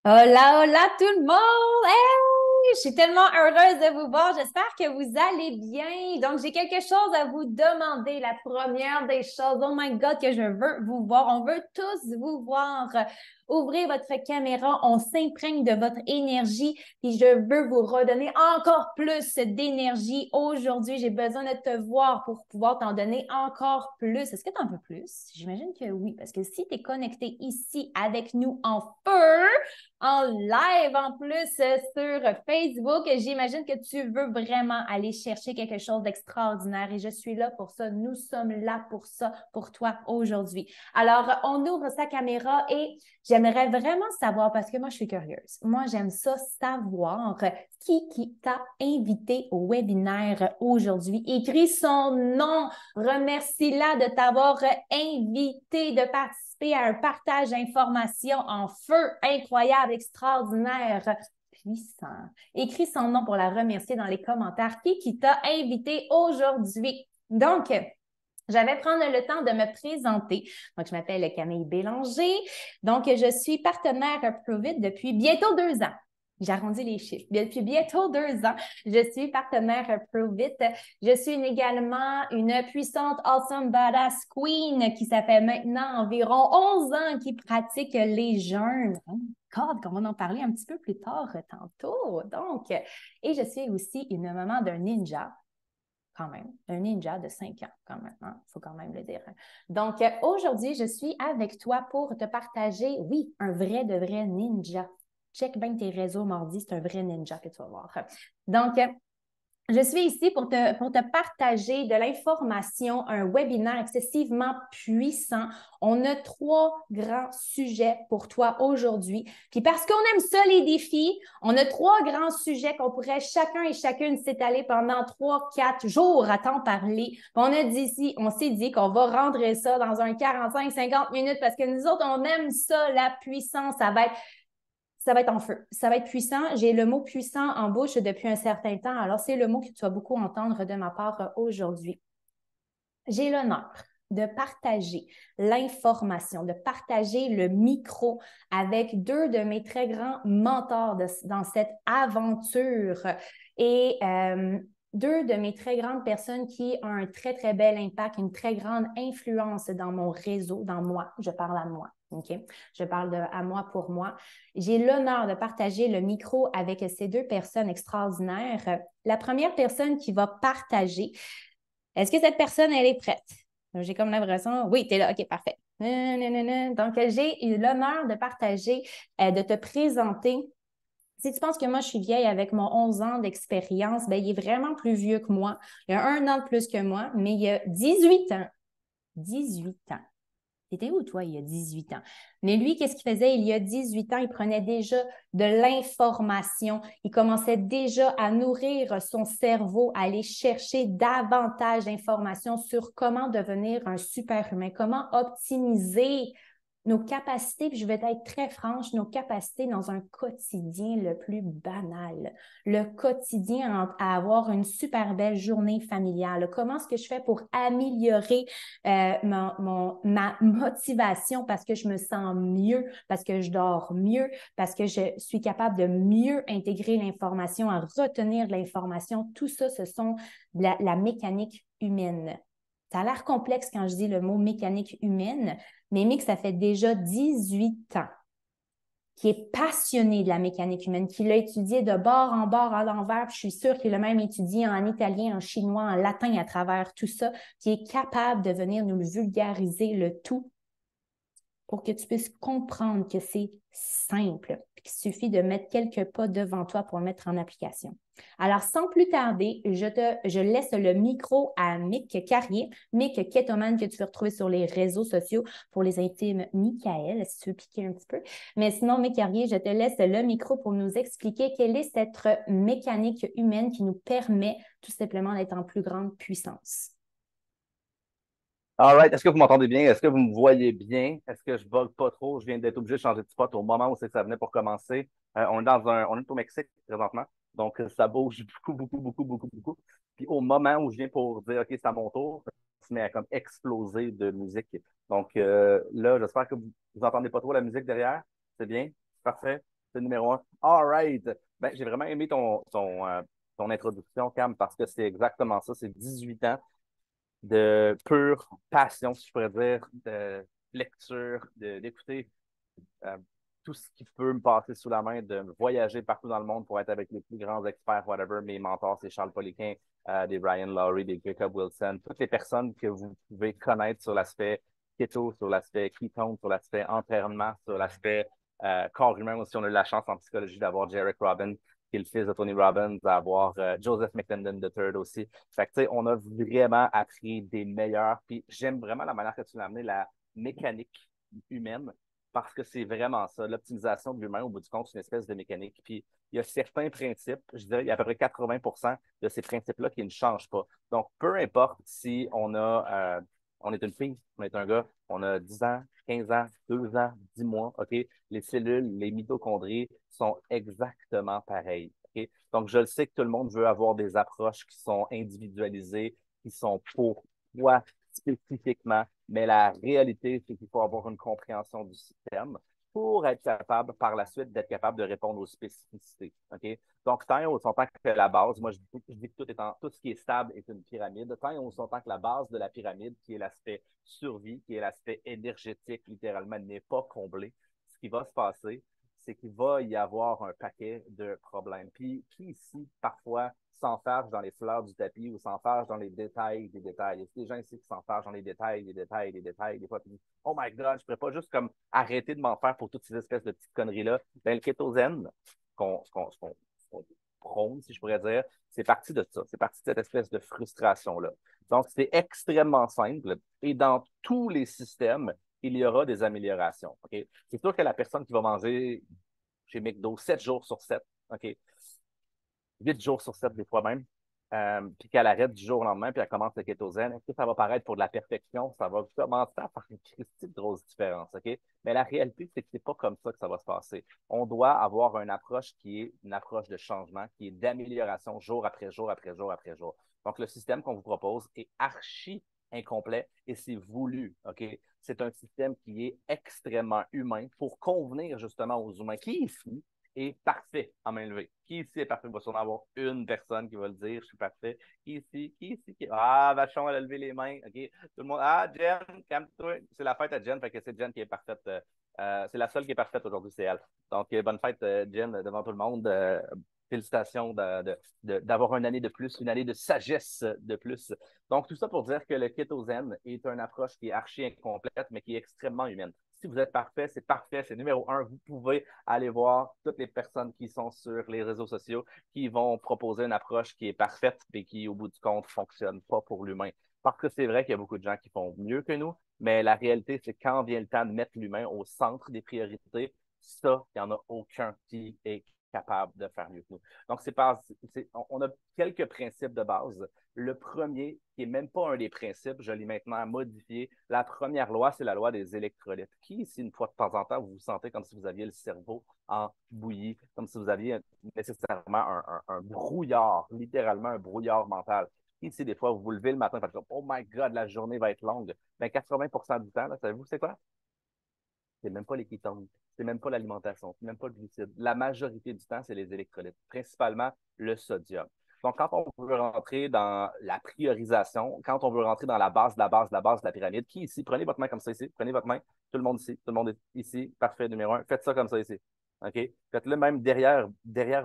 Hola, hola tout le monde! Hey! Je suis tellement heureuse de vous voir. J'espère que vous allez bien. Donc, j'ai quelque chose à vous demander. La première des choses, oh my God, que je veux vous voir. On veut tous vous voir. Ouvrez votre caméra. On s'imprègne de votre énergie. Puis, je veux vous redonner encore plus d'énergie. Aujourd'hui, j'ai besoin de te voir pour pouvoir t'en donner encore plus. Est-ce que tu en veux plus? J'imagine que oui, parce que si tu es connecté ici avec nous en feu, en live en plus sur Facebook. J'imagine que tu veux vraiment aller chercher quelque chose d'extraordinaire et je suis là pour ça. Nous sommes là pour ça, pour toi aujourd'hui. Alors, on ouvre sa caméra et j'aimerais vraiment savoir, parce que moi, je suis curieuse. Moi, j'aime ça savoir qui t'a invité au webinaire aujourd'hui. Écris son nom. Remercie-la de t'avoir invité de participer à un partage d'informations en feu incroyable, extraordinaire, puissant. Écris son nom pour la remercier dans les commentaires. Qui t'a invité aujourd'hui? Donc, je vais prendre le temps de me présenter. Donc, je m'appelle Camille Bélanger. Donc, je suis partenaire Provit depuis bientôt 2 ans. J'arrondis les chiffres. Depuis bientôt 2 ans, je suis partenaire Provit. Je suis également une puissante Awesome Badass Queen qui ça fait maintenant environ 11 ans qui pratique les jeûnes. Oh God, qu'on va en parler un petit peu plus tard tantôt. Donc, et je suis aussi une maman d'un ninja quand même, un ninja de 5 ans, quand même, hein? Faut quand même le dire. Donc, aujourd'hui, je suis avec toi pour te partager, oui, un vrai de vrai ninja. Check bien tes réseaux mardi, c'est un vrai ninja que tu vas voir. Donc, je suis ici pour te partager de l'information, un webinaire excessivement puissant. On a 3 grands sujets pour toi aujourd'hui. Puis parce qu'on aime ça, les défis, on a 3 grands sujets qu'on pourrait chacun et chacune s'étaler pendant 3, 4 jours à t'en parler. Puis on s'est dit qu'on va rendre ça dans un 45, 50 minutes parce que nous autres, on aime ça, la puissance. Ça va être en feu. Ça va être puissant. J'ai le mot puissant en bouche depuis un certain temps. Alors, c'est le mot que tu vas beaucoup entendre de ma part aujourd'hui. J'ai l'honneur de partager l'information, de partager le micro avec 2 de mes très grands mentors dans cette aventure et 2 de mes très grandes personnes qui ont un très, très bel impact, une très grande influence dans mon réseau, dans moi. Je parle à moi. OK? Je parle à moi pour moi. J'ai l'honneur de partager le micro avec ces 2 personnes extraordinaires. La première personne qui va partager, est-ce que cette personne, elle est prête? J'ai comme l'impression, oui, tu es là, OK, parfait. Donc, j'ai eu l'honneur de partager, de te présenter. Si tu penses que moi, je suis vieille avec mon 11 ans d'expérience, ben, il est vraiment plus vieux que moi. Il y a 1 an de plus que moi, mais il y a 18 ans. 18 ans. T'étais où, toi, il y a 18 ans? Mais lui, qu'est-ce qu'il faisait? Il y a 18 ans, il prenait déjà de l'information. Il commençait déjà à nourrir son cerveau, à aller chercher davantage d'informations sur comment devenir un super humain, comment optimiser nos capacités, puis je vais être très franche, nos capacités dans un quotidien le plus banal, le quotidien à avoir une super belle journée familiale. Comment est-ce que je fais pour améliorer ma motivation parce que je me sens mieux, parce que je dors mieux, parce que je suis capable de mieux intégrer l'information, à retenir de l'information. Tout ça, ce sont la mécanique humaine. Ça a l'air complexe quand je dis le mot mécanique humaine, mais Mick, ça fait déjà 18 ans qui est passionné de la mécanique humaine, qui l'a étudié de bord en bord, à l'envers, puis je suis sûre qu'il l'a même étudié en italien, en chinois, en latin à travers tout ça, qui est capable de venir nous vulgariser le tout pour que tu puisses comprendre que c'est simple, qu'il suffit de mettre quelques pas devant toi pour le mettre en application. Alors, sans plus tarder, je laisse le micro à Mick Carrier, Mick Ketoman, que tu peux retrouver sur les réseaux sociaux pour les intimes Michael, si tu veux piquer un petit peu. Mais sinon, Mick Carrier, je te laisse le micro pour nous expliquer quelle est cette mécanique humaine qui nous permet tout simplement d'être en plus grande puissance. All right. Est-ce que vous m'entendez bien? Est-ce que vous me voyez bien? Est-ce que je bug pas trop? Je viens d'être obligé de changer de spot au moment où c'est que ça venait pour commencer. On est au Mexique présentement. Donc, ça bouge beaucoup, beaucoup, beaucoup, beaucoup, beaucoup. Puis au moment où je viens pour dire, OK, c'est à mon tour, ça se met à comme exploser de musique. Donc, là, j'espère que vous entendez pas trop la musique derrière. C'est bien? C'est parfait? C'est le numéro un. All right. Ben, j'ai vraiment aimé ton introduction, Cam, parce que c'est exactement ça. C'est 18 ans de pure passion, si je pourrais dire, de lecture, d'écouter euh, tout ce qui peut me passer sous la main, de voyager partout dans le monde pour être avec les plus grands experts, whatever. Mes mentors, c'est Charles Poliquin, des Ryan Lowry, des Jacob Wilson, toutes les personnes que vous pouvez connaître sur l'aspect keto, sur l'aspect ketone, sur l'aspect entraînement, sur l'aspect corps humain. Aussi, on a eu la chance en psychologie d'avoir Jarek Robin, qui est le fils de Tony Robbins, d'avoir Joseph McClendon III aussi. Fait que, tu sais, on a vraiment appris des meilleurs. Puis j'aime vraiment la manière que tu l'as amené, la mécanique humaine, parce que c'est vraiment ça. L'optimisation de l'humain, au bout du compte, c'est une espèce de mécanique. Puis il y a certains principes, je dirais, il y a à peu près 80% de ces principes-là qui ne changent pas. Donc, peu importe si on est une fille, on est un gars, on a 10 ans, 15 ans, 2 ans, 10 mois, OK? Les cellules, les mitochondries sont exactement pareilles. OK? Donc, je le sais que tout le monde veut avoir des approches qui sont individualisées, qui sont pour toi spécifiquement, mais la réalité, c'est qu'il faut avoir une compréhension du système pour être capable, par la suite, d'être capable de répondre aux spécificités. OK? Donc, tant et aussi longtemps que la base, moi, je dis que tout ce qui est stable est une pyramide, tant et aussi longtemps que la base de la pyramide, qui est l'aspect survie, qui est l'aspect énergétique, littéralement, n'est pas comblé, ce qui va se passer, c'est qu'il va y avoir un paquet de problèmes. Puis, qui ici, parfois, s'enfarge dans les fleurs du tapis ou s'enfarge dans les détails des détails. Il y a des gens ici qui s'enfargent dans les détails, des détails, des détails, des fois, puis, oh my God, je ne pourrais pas juste comme arrêter de m'en faire pour toutes ces espèces de petites conneries-là. Ben, le kétosène, qu'on prône, si je pourrais dire, c'est parti de ça. C'est parti de cette espèce de frustration-là. Donc, c'est extrêmement simple et dans tous les systèmes, il y aura des améliorations. Okay? C'est sûr que la personne qui va manger chez McDo 7 jours sur 7, OK, 8 jours sur 7 des fois même, puis qu'elle arrête du jour au lendemain, puis elle commence le kétosène, est-ce que ça va paraître pour de la perfection? Ça va commencer à faire une christie de grosse différence, OK? Mais la réalité, c'est que c'est pas comme ça que ça va se passer. On doit avoir une approche qui est une approche de changement, qui est d'amélioration jour après jour après jour après jour. Donc, le système qu'on vous propose est archi incomplet et c'est voulu, OK? C'est un système qui est extrêmement humain pour convenir justement aux humains. Qui ici est parfait en main levée? Qui ici est parfait? Il va sûrement avoir une personne qui va le dire, je suis parfait. Qui ici? Qui ici? Ah, Vachon, elle a levé les mains. OK. Tout le monde. Ah, Jen, calme-toi. C'est la fête à Jen, fait que c'est Jen qui est parfaite. C'est la seule qui est parfaite aujourd'hui, c'est elle. Donc, bonne fête, Jen, devant tout le monde. Félicitations d'avoir une année de plus, une année de sagesse de plus. Donc, tout ça pour dire que le kétosène est une approche qui est archi incomplète, mais qui est extrêmement humaine. Si vous êtes parfait, c'est numéro un. Vous pouvez aller voir toutes les personnes qui sont sur les réseaux sociaux qui vont proposer une approche qui est parfaite et qui, au bout du compte, ne fonctionne pas pour l'humain. Parce que c'est vrai qu'il y a beaucoup de gens qui font mieux que nous, mais la réalité, c'est quand vient le temps de mettre l'humain au centre des priorités, ça, il n'y en a aucun qui est capable de faire mieux que nous. Donc, on a quelques principes de base. Le premier, qui n'est même pas un des principes, je l'ai maintenant modifié. La première loi, c'est la loi des électrolytes. Qui, ici, une fois de temps en temps, vous vous sentez comme si vous aviez le cerveau en bouillie, comme si vous aviez nécessairement un brouillard, littéralement un brouillard mental. Qui, ici, des fois, vous vous levez le matin et vous dites, oh my God, la journée va être longue. Ben, 80% du temps, là, savez-vous, c'est quoi? C'est même pas les kétones, c'est même pas l'alimentation, c'est même pas le glucide. La majorité du temps, c'est les électrolytes, principalement le sodium. Donc, quand on veut rentrer dans la priorisation, quand on veut rentrer dans la base de la base de la base de la pyramide, qui ici, prenez votre main comme ça ici, prenez votre main, tout le monde ici, tout le monde est ici, parfait, numéro un, faites ça comme ça ici. OK? Faites-le même derrière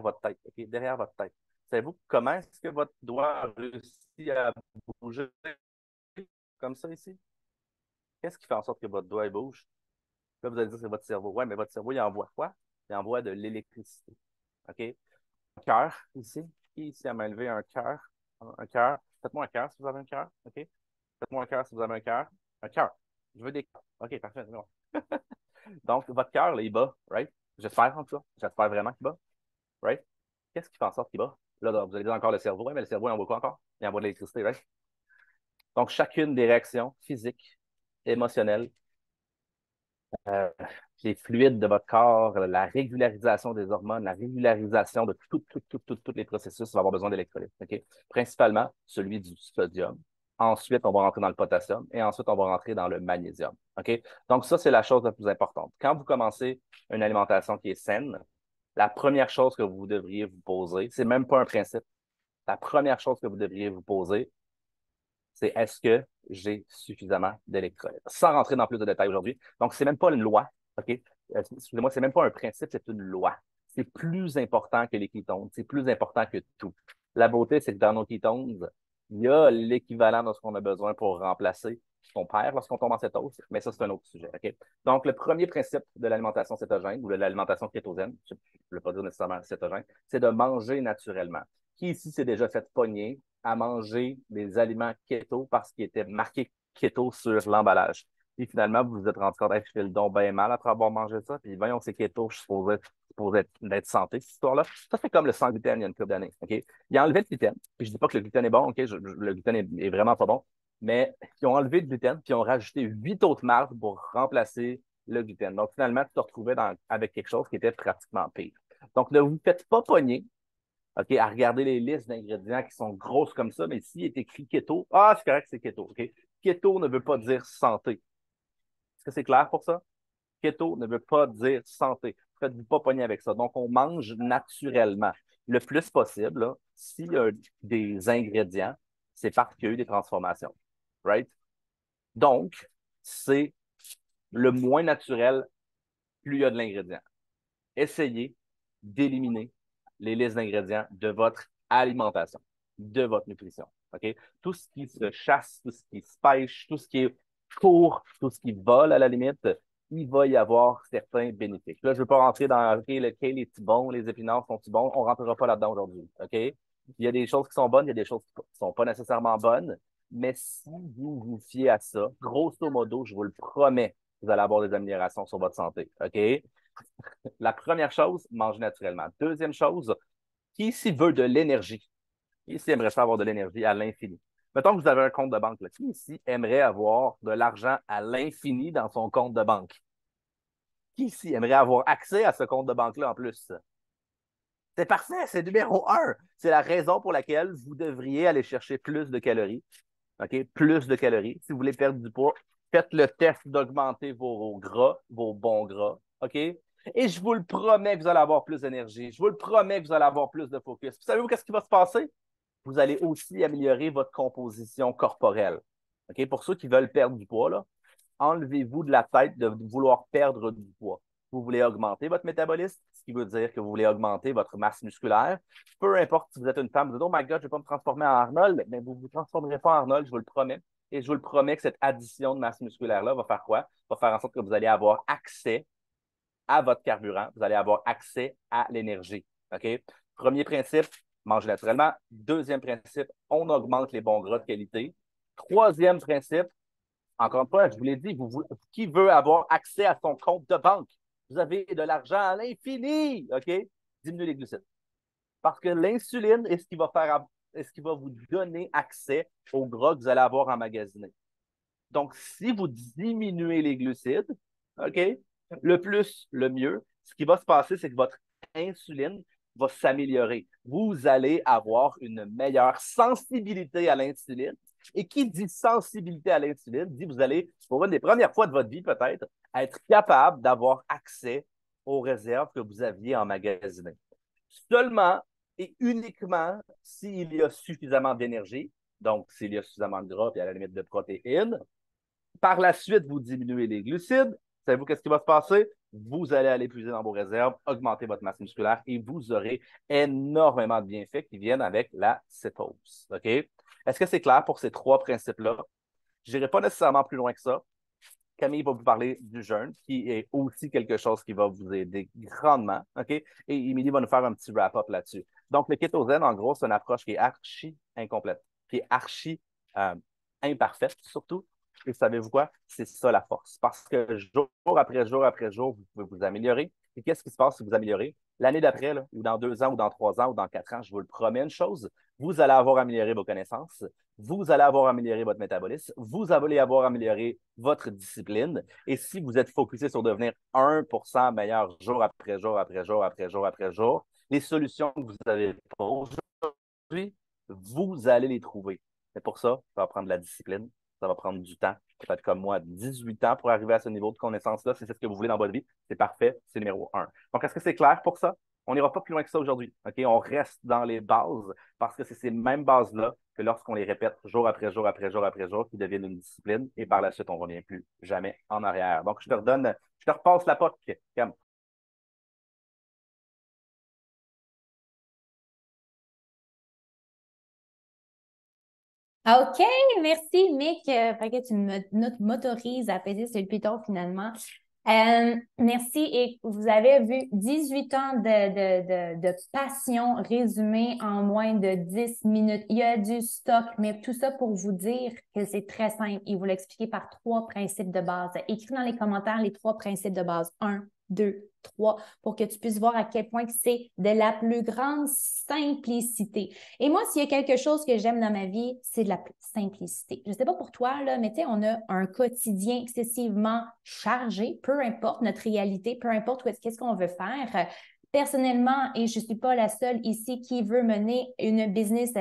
votre tête, OK? Derrière votre tête. Savez-vous comment est-ce que votre doigt a réussi à bouger comme ça ici? Qu'est-ce qui fait en sorte que votre doigt bouge? Là, vous allez dire que c'est votre cerveau. Oui, mais votre cerveau, il envoie quoi? Il envoie de l'électricité. OK? Un cœur, ici. Qui ici a main levée un cœur? Un cœur. Faites-moi un cœur si vous avez un cœur. OK? Faites-moi un cœur si vous avez un cœur. Un cœur. Je veux des cœurs. OK, parfait. Bon. Donc, votre cœur, là, il bat, right? J'espère en tout cas. J'espère vraiment qu'il bat, right? Qu'est-ce qui fait en sorte qu'il bat? Là, vous allez dire encore le cerveau. Oui, mais le cerveau, il envoie quoi encore? Il envoie de l'électricité, right? Donc, chacune des réactions physiques, émotionnelles, euh, les fluides de votre corps, la régularisation des hormones, la régularisation de tous les processus va avoir besoin d'électrolytes. OK? Principalement celui du sodium. Ensuite, on va rentrer dans le potassium et ensuite, on va rentrer dans le magnésium. OK? Donc, ça, c'est la chose la plus importante. Quand vous commencez une alimentation qui est saine, la première chose que vous devriez vous poser, c'est même pas un principe. La première chose que vous devriez vous poser, c'est est-ce que j'ai suffisamment d'électrolytes? Sans rentrer dans plus de détails aujourd'hui. Donc, c'est même pas une loi, OK? Excusez-moi, c'est même pas un principe, c'est une loi. C'est plus important que les ketones, c'est plus important que tout. La beauté, c'est que dans nos ketones, il y a l'équivalent de ce qu'on a besoin pour remplacer ce qu'on perd lorsqu'on tombe en cétose, mais ça, c'est un autre sujet, OK? Donc, le premier principe de l'alimentation cétogène ou de l'alimentation kétogène, je ne veux pas dire nécessairement cétogène, c'est de manger naturellement. Qui ici s'est déjà fait pogner à manger des aliments keto parce qu'ils étaient marqués keto sur l'emballage? Puis finalement, vous vous êtes rendu compte, hey, je fais le don bien mal après avoir mangé ça. Puis voyons, c'est keto, je suis supposé être santé, cette histoire-là. Ça, c'est comme le sans gluten il y a une couple d'années. OK? Ils ont enlevé le gluten. Puis je dis pas que le gluten est bon, OK? Le gluten est vraiment pas bon. Mais ils ont enlevé le gluten, puis ils ont rajouté 8 autres marques pour remplacer le gluten. Donc finalement, tu te retrouvais avec quelque chose qui était pratiquement pire. Donc ne vous faites pas pogner, OK, à regarder les listes d'ingrédients qui sont grosses comme ça, mais s'il est écrit keto, ah, c'est correct, c'est keto. OK? Keto ne veut pas dire santé. Est-ce que c'est clair pour ça? Keto ne veut pas dire santé. Faites-vous pas pogner avec ça. Donc, on mange naturellement le plus possible. Là, s'il y a des ingrédients, c'est parce qu'il y a eu des transformations. Right? Donc, c'est le moins naturel, plus il y a de l'ingrédient. Essayez d'éliminer les listes d'ingrédients de votre alimentation, de votre nutrition. OK? Tout ce qui se chasse, tout ce qui se pêche, tout ce qui est court, tout ce qui vole à la limite, il va y avoir certains bénéfices. Là, je ne veux pas rentrer dans OK, lequel est bon, les épinards sont-ils bons, on ne rentrera pas là-dedans aujourd'hui. OK? Il y a des choses qui sont bonnes, il y a des choses qui ne sont pas nécessairement bonnes, mais si vous vous fiez à ça, grosso modo, je vous le promets, vous allez avoir des améliorations sur votre santé. OK? La première chose, manger naturellement. Deuxième chose, qui ici veut de l'énergie? Qui ici aimerait ça avoir de l'énergie à l'infini? Mettons que vous avez un compte de banque. Là. Qui ici aimerait avoir de l'argent à l'infini dans son compte de banque? Qui ici aimerait avoir accès à ce compte de banque-là en plus? C'est parfait, c'est numéro un. C'est la raison pour laquelle vous devriez aller chercher plus de calories. OK? Plus de calories. Si vous voulez perdre du poids, faites le test d'augmenter vos gras, vos bons gras. OK? Et je vous le promets que vous allez avoir plus d'énergie. Je vous le promets que vous allez avoir plus de focus. Vous savez-vous qu'est-ce qui va se passer? Vous allez aussi améliorer votre composition corporelle. OK? Pour ceux qui veulent perdre du poids, là, enlevez-vous de la tête de vouloir perdre du poids. Vous voulez augmenter votre métabolisme, ce qui veut dire que vous voulez augmenter votre masse musculaire. Peu importe si vous êtes une femme, vous dites, oh my God, je ne vais pas me transformer en Arnold, mais vous ne vous transformerez pas en Arnold, je vous le promets. Et je vous le promets que cette addition de masse musculaire-là va faire quoi? Va faire en sorte que vous allez avoir accès à votre carburant, vous allez avoir accès à l'énergie. OK? Premier principe, manger naturellement. Deuxième principe, on augmente les bons gras de qualité. Troisième principe, encore une fois, je vous l'ai dit, qui veut avoir accès à son compte de banque? Vous avez de l'argent à l'infini, OK? Diminuez les glucides. Parce que l'insuline est ce qui va vous donner accès au gras que vous allez avoir emmagasiné. Donc, si vous diminuez les glucides, OK, le plus, le mieux, ce qui va se passer, c'est que votre insuline va s'améliorer. Vous allez avoir une meilleure sensibilité à l'insuline. Et qui dit sensibilité à l'insuline, dit vous allez, pour une des premières fois de votre vie peut-être, être capable d'avoir accès aux réserves que vous aviez emmagasinées. Seulement et uniquement s'il y a suffisamment d'énergie, donc s'il y a suffisamment de gras et à la limite de protéines. Par la suite, vous diminuez les glucides. Savez-vous qu'est-ce qui va se passer? Vous allez aller puiser dans vos réserves, augmenter votre masse musculaire et vous aurez énormément de bienfaits qui viennent avec la cétose. OK? Est-ce que c'est clair pour ces trois principes-là? Je n'irai pas nécessairement plus loin que ça. Camille va vous parler du jeûne, qui est aussi quelque chose qui va vous aider grandement. OK? Et Émilie va nous faire un petit wrap-up là-dessus. Donc, le kétosène, en gros, c'est une approche qui est archi incomplète, qui est archi imparfaite, surtout. Et savez-vous quoi? C'est ça la force. Parce que jour après jour après jour, vous pouvez vous améliorer. Et qu'est-ce qui se passe si vous améliorez? L'année d'après, là, ou dans 2 ans, ou dans 3 ans, ou dans 4 ans, je vous le promets une chose, vous allez avoir amélioré vos connaissances, vous allez avoir amélioré votre métabolisme, vous allez avoir amélioré votre discipline. Et si vous êtes focusé sur devenir 1% meilleur jour après jour, après jour, après jour, après jour, les solutions que vous avez pas aujourd'hui, vous allez les trouver. Mais pour ça, ça va prendre de la discipline, ça va prendre du temps. Peut-être comme moi, 18 ans pour arriver à ce niveau de connaissance-là. Si c'est ce que vous voulez dans votre vie, c'est parfait, c'est numéro un. Donc, est-ce que c'est clair pour ça? on n'ira pas plus loin que ça aujourd'hui. OK? On reste dans les bases parce que c'est ces mêmes bases-là que lorsqu'on les répète jour après jour après jour après jour, qui deviennent une discipline et par la suite, on ne revient plus jamais en arrière. Donc, je te repasse la POC, Cam. OK, merci, Mick. Fait que m'autorises à peser sur le piton finalement. Merci. Et vous avez vu 18 ans de passion résumé en moins de 10 minutes. Il y a du stock, mais tout ça pour vous dire que c'est très simple. Il vous l'expliquer par trois principes de base. Écris dans les commentaires les trois principes de base. Un, deux, trois, pour que tu puisses voir à quel point c'est de la plus grande simplicité. Et moi, s'il y a quelque chose que j'aime dans ma vie, c'est de la simplicité. Je ne sais pas pour toi, là, mais tu sais, on a un quotidien excessivement chargé, peu importe notre réalité, peu importe qu'est-ce qu'on veut faire. Personnellement, et je ne suis pas la seule ici qui veut mener une business,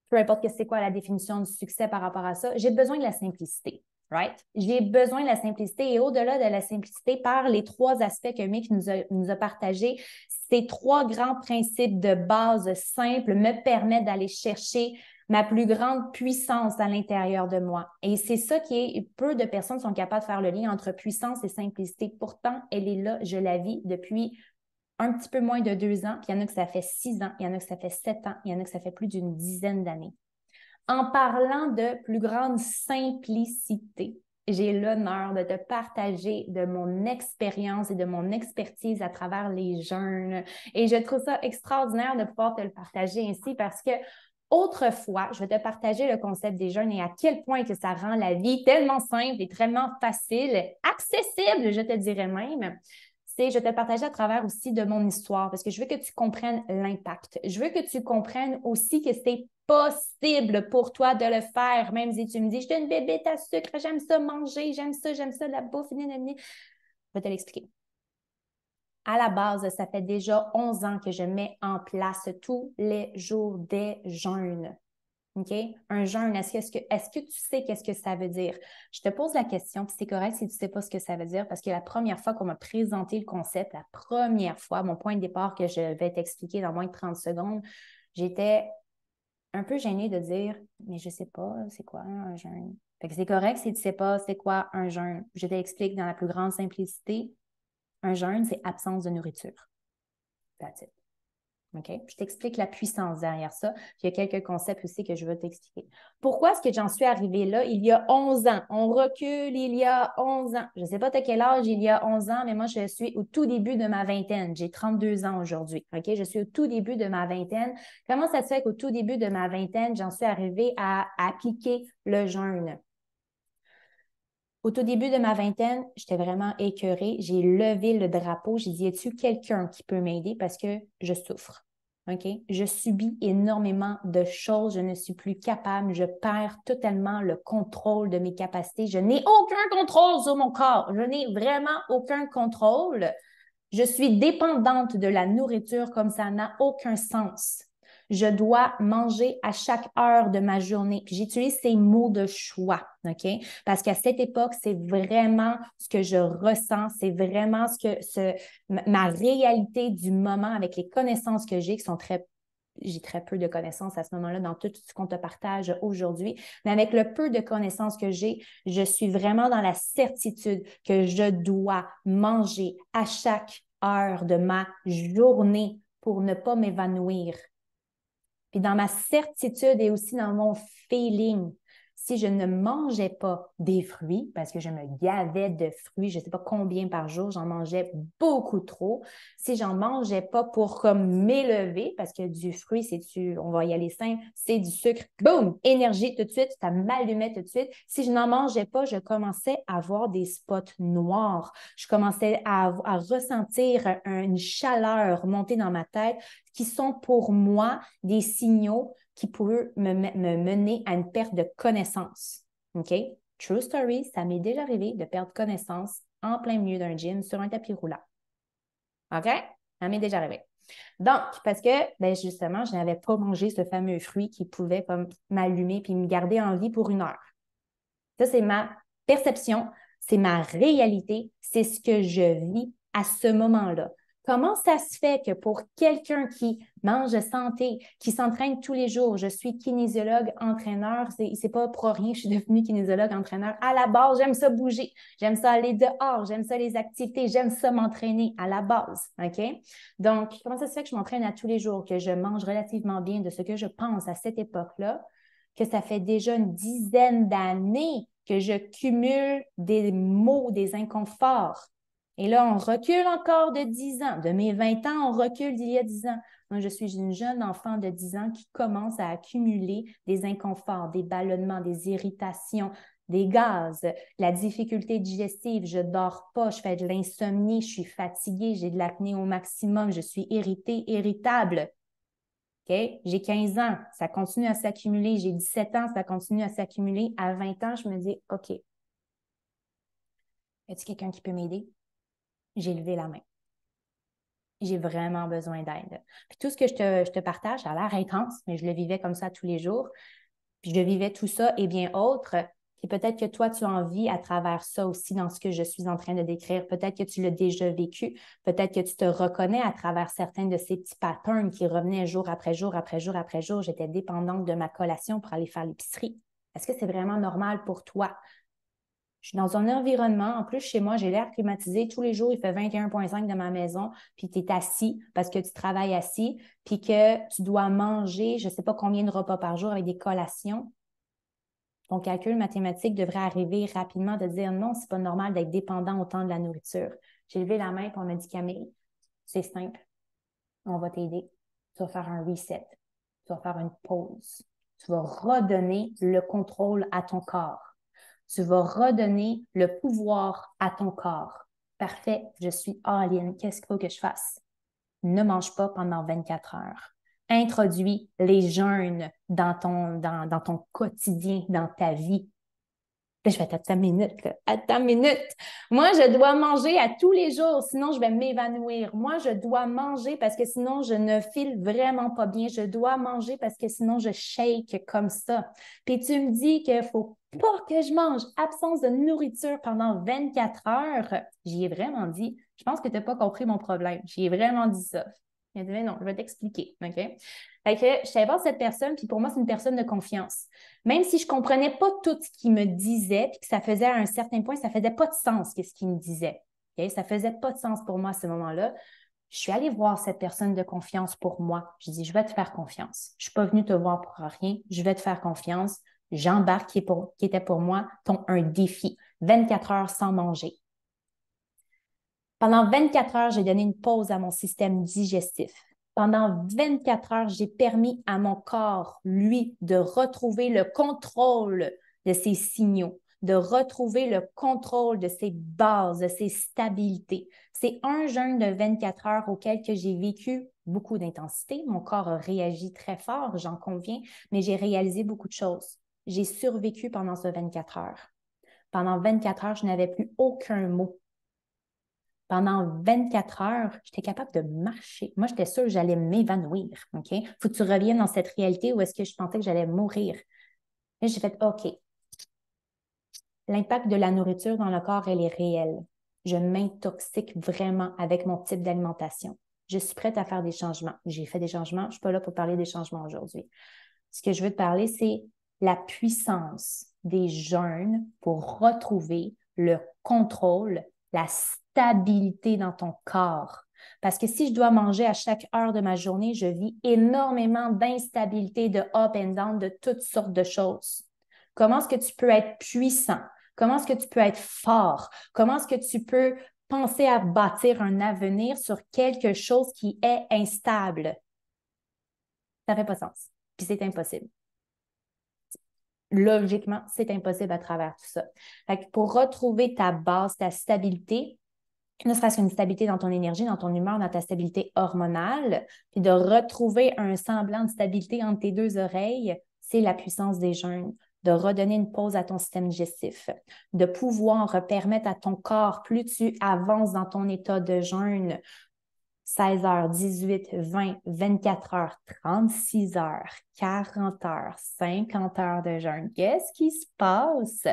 peu importe c'est quoi la définition du succès par rapport à ça, j'ai besoin de la simplicité. Right? J'ai besoin de la simplicité et au-delà de la simplicité, par les trois aspects que Mick nous a partagés, ces trois grands principes de base simples me permettent d'aller chercher ma plus grande puissance à l'intérieur de moi. Et c'est ça qui est, peu de personnes sont capables de faire le lien entre puissance et simplicité. Pourtant, elle est là, je la vis depuis un petit peu moins de 2 ans, puis il y en a que ça fait 6 ans, il y en a que ça fait 7 ans, il y en a que ça fait plus d'une dizaine d'années. En parlant de plus grande simplicité, j'ai l'honneur de te partager de mon expérience et de mon expertise à travers les jeûnes. Et je trouve ça extraordinaire de pouvoir te le partager ainsi parce que autrefois, je vais te partager le concept des jeûnes et à quel point que ça rend la vie tellement simple et tellement facile, accessible, je te dirais même. Je vais te le partager à travers aussi de mon histoire parce que je veux que tu comprennes l'impact. Je veux que tu comprennes aussi que c'est possible pour toi de le faire, même si tu me dis, je suis une bébête à sucre, j'aime ça manger, j'aime ça, la bouffe, je vais te l'expliquer. À la base, ça fait déjà 11 ans que je mets en place tous les jours des jeûnes. OK? Un jeûne, est-ce que tu sais qu'est-ce que ça veut dire? Je te pose la question, puis c'est correct si tu ne sais pas ce que ça veut dire, parce que la première fois qu'on m'a présenté le concept, la première fois, mon point de départ que je vais t'expliquer dans moins de 30 secondes, j'étais un peu gênée de dire, mais je ne sais pas, c'est quoi un jeûne? Fait que c'est correct si tu ne sais pas c'est quoi un jeûne. Je t'explique dans la plus grande simplicité. Un jeûne, c'est absence de nourriture. That's it. OK? Je t'explique la puissance derrière ça. Il y a quelques concepts aussi que je veux t'expliquer. Pourquoi est-ce que j'en suis arrivée là il y a 11 ans? On recule il y a 11 ans. Je ne sais pas à quel âge il y a 11 ans, mais moi, je suis au tout début de ma vingtaine. J'ai 32 ans aujourd'hui. OK? Je suis au tout début de ma vingtaine. Comment ça se fait qu'au tout début de ma vingtaine, j'en suis arrivée à appliquer le jeûne? Au tout début de ma vingtaine, j'étais vraiment écœurée. J'ai levé le drapeau. J'ai dit, y a-t-il quelqu'un qui peut m'aider parce que je souffre? OK? Je subis énormément de choses. Je ne suis plus capable. Je perds totalement le contrôle de mes capacités. Je n'ai aucun contrôle sur mon corps. Je n'ai vraiment aucun contrôle. Je suis dépendante de la nourriture comme ça n'a aucun sens. Je dois manger à chaque heure de ma journée. Puis j'utilise ces mots de choix, OK? Parce qu'à cette époque, c'est vraiment ce que je ressens, c'est vraiment ma réalité du moment avec les connaissances que j'ai, j'ai très peu de connaissances à ce moment-là dans tout ce qu'on te partage aujourd'hui. Mais avec le peu de connaissances que j'ai, je suis vraiment dans la certitude que je dois manger à chaque heure de ma journée pour ne pas m'évanouir. Puis dans ma certitude et aussi dans mon feeling, si je ne mangeais pas des fruits, parce que je me gavais de fruits, je ne sais pas combien par jour, j'en mangeais beaucoup trop. Si j'en mangeais pas pour comme m'élever, parce que du fruit, on va y aller simple, c'est du sucre, boum, énergie tout de suite, ça m'allumait tout de suite. Si je n'en mangeais pas, je commençais à avoir des spots noirs. Je commençais à ressentir une chaleur monter dans ma tête qui sont pour moi des signaux qui pourraient me mener à une perte de connaissance. OK? True story, ça m'est déjà arrivé de perdre connaissance en plein milieu d'un gym sur un tapis roulant. OK? Ça m'est déjà arrivé. Donc, parce que, ben justement, je n'avais pas mangé ce fameux fruit qui pouvait comme m'allumer puis me garder en vie pour 1 heure. Ça, c'est ma perception, c'est ma réalité, c'est ce que je vis à ce moment-là. Comment ça se fait que pour quelqu'un qui mange santé, qui s'entraîne tous les jours, je suis kinésiologue, entraîneur, c'est pas pour rien, je suis devenue kinésiologue, entraîneur. À la base, j'aime ça bouger, j'aime ça aller dehors, j'aime ça les activités, j'aime ça m'entraîner à la base, OK? Donc, comment ça se fait que je m'entraîne à tous les jours, que je mange relativement bien de ce que je pense à cette époque-là, que ça fait déjà une dizaine d'années que je cumule des maux, des inconforts. Et là, on recule encore de 10 ans. De mes 20 ans, on recule d'il y a 10 ans. Moi, je suis une jeune enfant de 10 ans qui commence à accumuler des inconforts, des ballonnements, des irritations, des gaz, la difficulté digestive. Je ne dors pas, je fais de l'insomnie, je suis fatiguée, j'ai de l'acné au maximum, je suis irritée, irritable. Okay? J'ai 15 ans, ça continue à s'accumuler. J'ai 17 ans, ça continue à s'accumuler. À 20 ans, je me dis, OK, y a-t-il quelqu'un qui peut m'aider? J'ai levé la main. J'ai vraiment besoin d'aide. Puis tout ce que je te partage, ça a l'air intense, mais je le vivais comme ça tous les jours. Puis je vivais tout ça et bien autre. Puis peut-être que toi, tu en vis à travers ça aussi dans ce que je suis en train de décrire. Peut-être que tu l'as déjà vécu. Peut-être que tu te reconnais à travers certains de ces petits patterns qui revenaient jour après jour, après jour, après jour. J'étais dépendante de ma collation pour aller faire l'épicerie. Est-ce que c'est vraiment normal pour toi? Je suis dans un environnement, en plus, chez moi, j'ai l'air climatisé. Tous les jours, il fait 21,5 de ma maison, puis tu es assis parce que tu travailles assis, puis que tu dois manger, je ne sais pas combien de repas par jour avec des collations. Ton calcul mathématique devrait arriver rapidement de dire non, c'est pas normal d'être dépendant autant de la nourriture. J'ai levé la main et on m'a dit Camille, c'est simple, on va t'aider. Tu vas faire un reset, tu vas faire une pause, tu vas redonner le contrôle à ton corps. Tu vas redonner le pouvoir à ton corps. Parfait, je suis all-in. Qu'est-ce qu'il faut que je fasse? Ne mange pas pendant 24 heures. Introduis les jeûnes dans ton quotidien, dans ta vie. Là, je vais attends une minute, là. Attends une minute. Moi, je dois manger à tous les jours, sinon je vais m'évanouir. Moi, je dois manger parce que sinon je ne file vraiment pas bien. Je dois manger parce que sinon je shake comme ça. Puis tu me dis qu'il faut pas que je mange. Absence de nourriture pendant 24 heures. J'y ai vraiment dit. Je pense que tu n'as pas compris mon problème. J'y ai vraiment dit ça. Il a dit, mais non, je vais t'expliquer. OK? Fait que je suis allée voir cette personne, puis pour moi, c'est une personne de confiance. Même si je ne comprenais pas tout ce qu'il me disait, puis que ça faisait à un certain point, ça ne faisait pas de sens ce qu'il me disait. Okay? Ça ne faisait pas de sens pour moi à ce moment-là. Je suis allée voir cette personne de confiance pour moi. Je dis, je vais te faire confiance. Je ne suis pas venue te voir pour rien. Je vais te faire confiance. J'embarque qui était pour moi un défi. 24 heures sans manger. Pendant 24 heures, j'ai donné une pause à mon système digestif. Pendant 24 heures, j'ai permis à mon corps, lui, de retrouver le contrôle de ses signaux, de retrouver le contrôle de ses bases, de ses stabilités. C'est un jeûne de 24 heures auquel que j'ai vécu beaucoup d'intensité. Mon corps a réagi très fort, j'en conviens, mais j'ai réalisé beaucoup de choses. J'ai survécu pendant ce 24 heures. Pendant 24 heures, je n'avais plus aucun mot. Pendant 24 heures, j'étais capable de marcher. Moi, j'étais sûre que j'allais m'évanouir. OK? Faut que tu reviennes dans cette réalité où est-ce que je pensais que j'allais mourir. Et j'ai fait OK. L'impact de la nourriture dans le corps, elle est réelle. Je m'intoxique vraiment avec mon type d'alimentation. Je suis prête à faire des changements. J'ai fait des changements. Je ne suis pas là pour parler des changements aujourd'hui. Ce que je veux te parler, c'est la puissance des jeûnes pour retrouver le contrôle, la stabilité dans ton corps. Parce que si je dois manger à chaque heure de ma journée, je vis énormément d'instabilité, de up and down, de toutes sortes de choses. Comment est-ce que tu peux être puissant? Comment est-ce que tu peux être fort? Comment est-ce que tu peux penser à bâtir un avenir sur quelque chose qui est instable? Ça ne fait pas sens. Puis c'est impossible. Logiquement, c'est impossible à travers tout ça. Fait que pour retrouver ta base, ta stabilité, ne serait-ce qu'une stabilité dans ton énergie, dans ton humeur, dans ta stabilité hormonale, puis de retrouver un semblant de stabilité entre tes deux oreilles, c'est la puissance des jeûnes, de redonner une pause à ton système digestif, de pouvoir permettre à ton corps, plus tu avances dans ton état de jeûne, 16 heures, 18, 20, 24 heures, 36 heures, 40 heures, 50 heures de jeûne. Qu'est-ce qui se passe?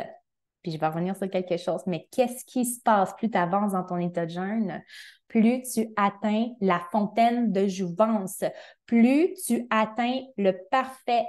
puis je vais revenir sur quelque chose, mais qu'est-ce qui se passe plus tu avances dans ton état de jeûne? Plus tu atteins la fontaine de jouvence, plus tu atteins le parfait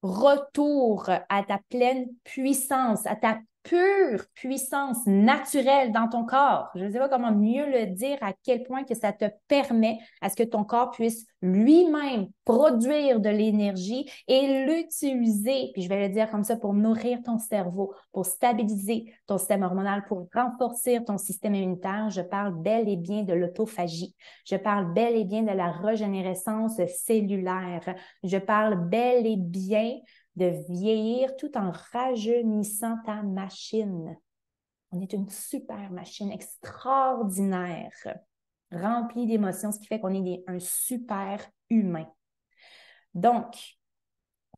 retour à ta pleine puissance, à ta pure puissance naturelle dans ton corps. Je ne sais pas comment mieux le dire, à quel point que ça te permet à ce que ton corps puisse lui-même produire de l'énergie et l'utiliser, puis je vais le dire comme ça, pour nourrir ton cerveau, pour stabiliser ton système hormonal, pour renforcer ton système immunitaire. Je parle bel et bien de l'autophagie. Je parle bel et bien de la régénérescence cellulaire. Je parle bel et bien de vieillir tout en rajeunissant ta machine. On est une super machine extraordinaire, remplie d'émotions, ce qui fait qu'on est un super humain. Donc,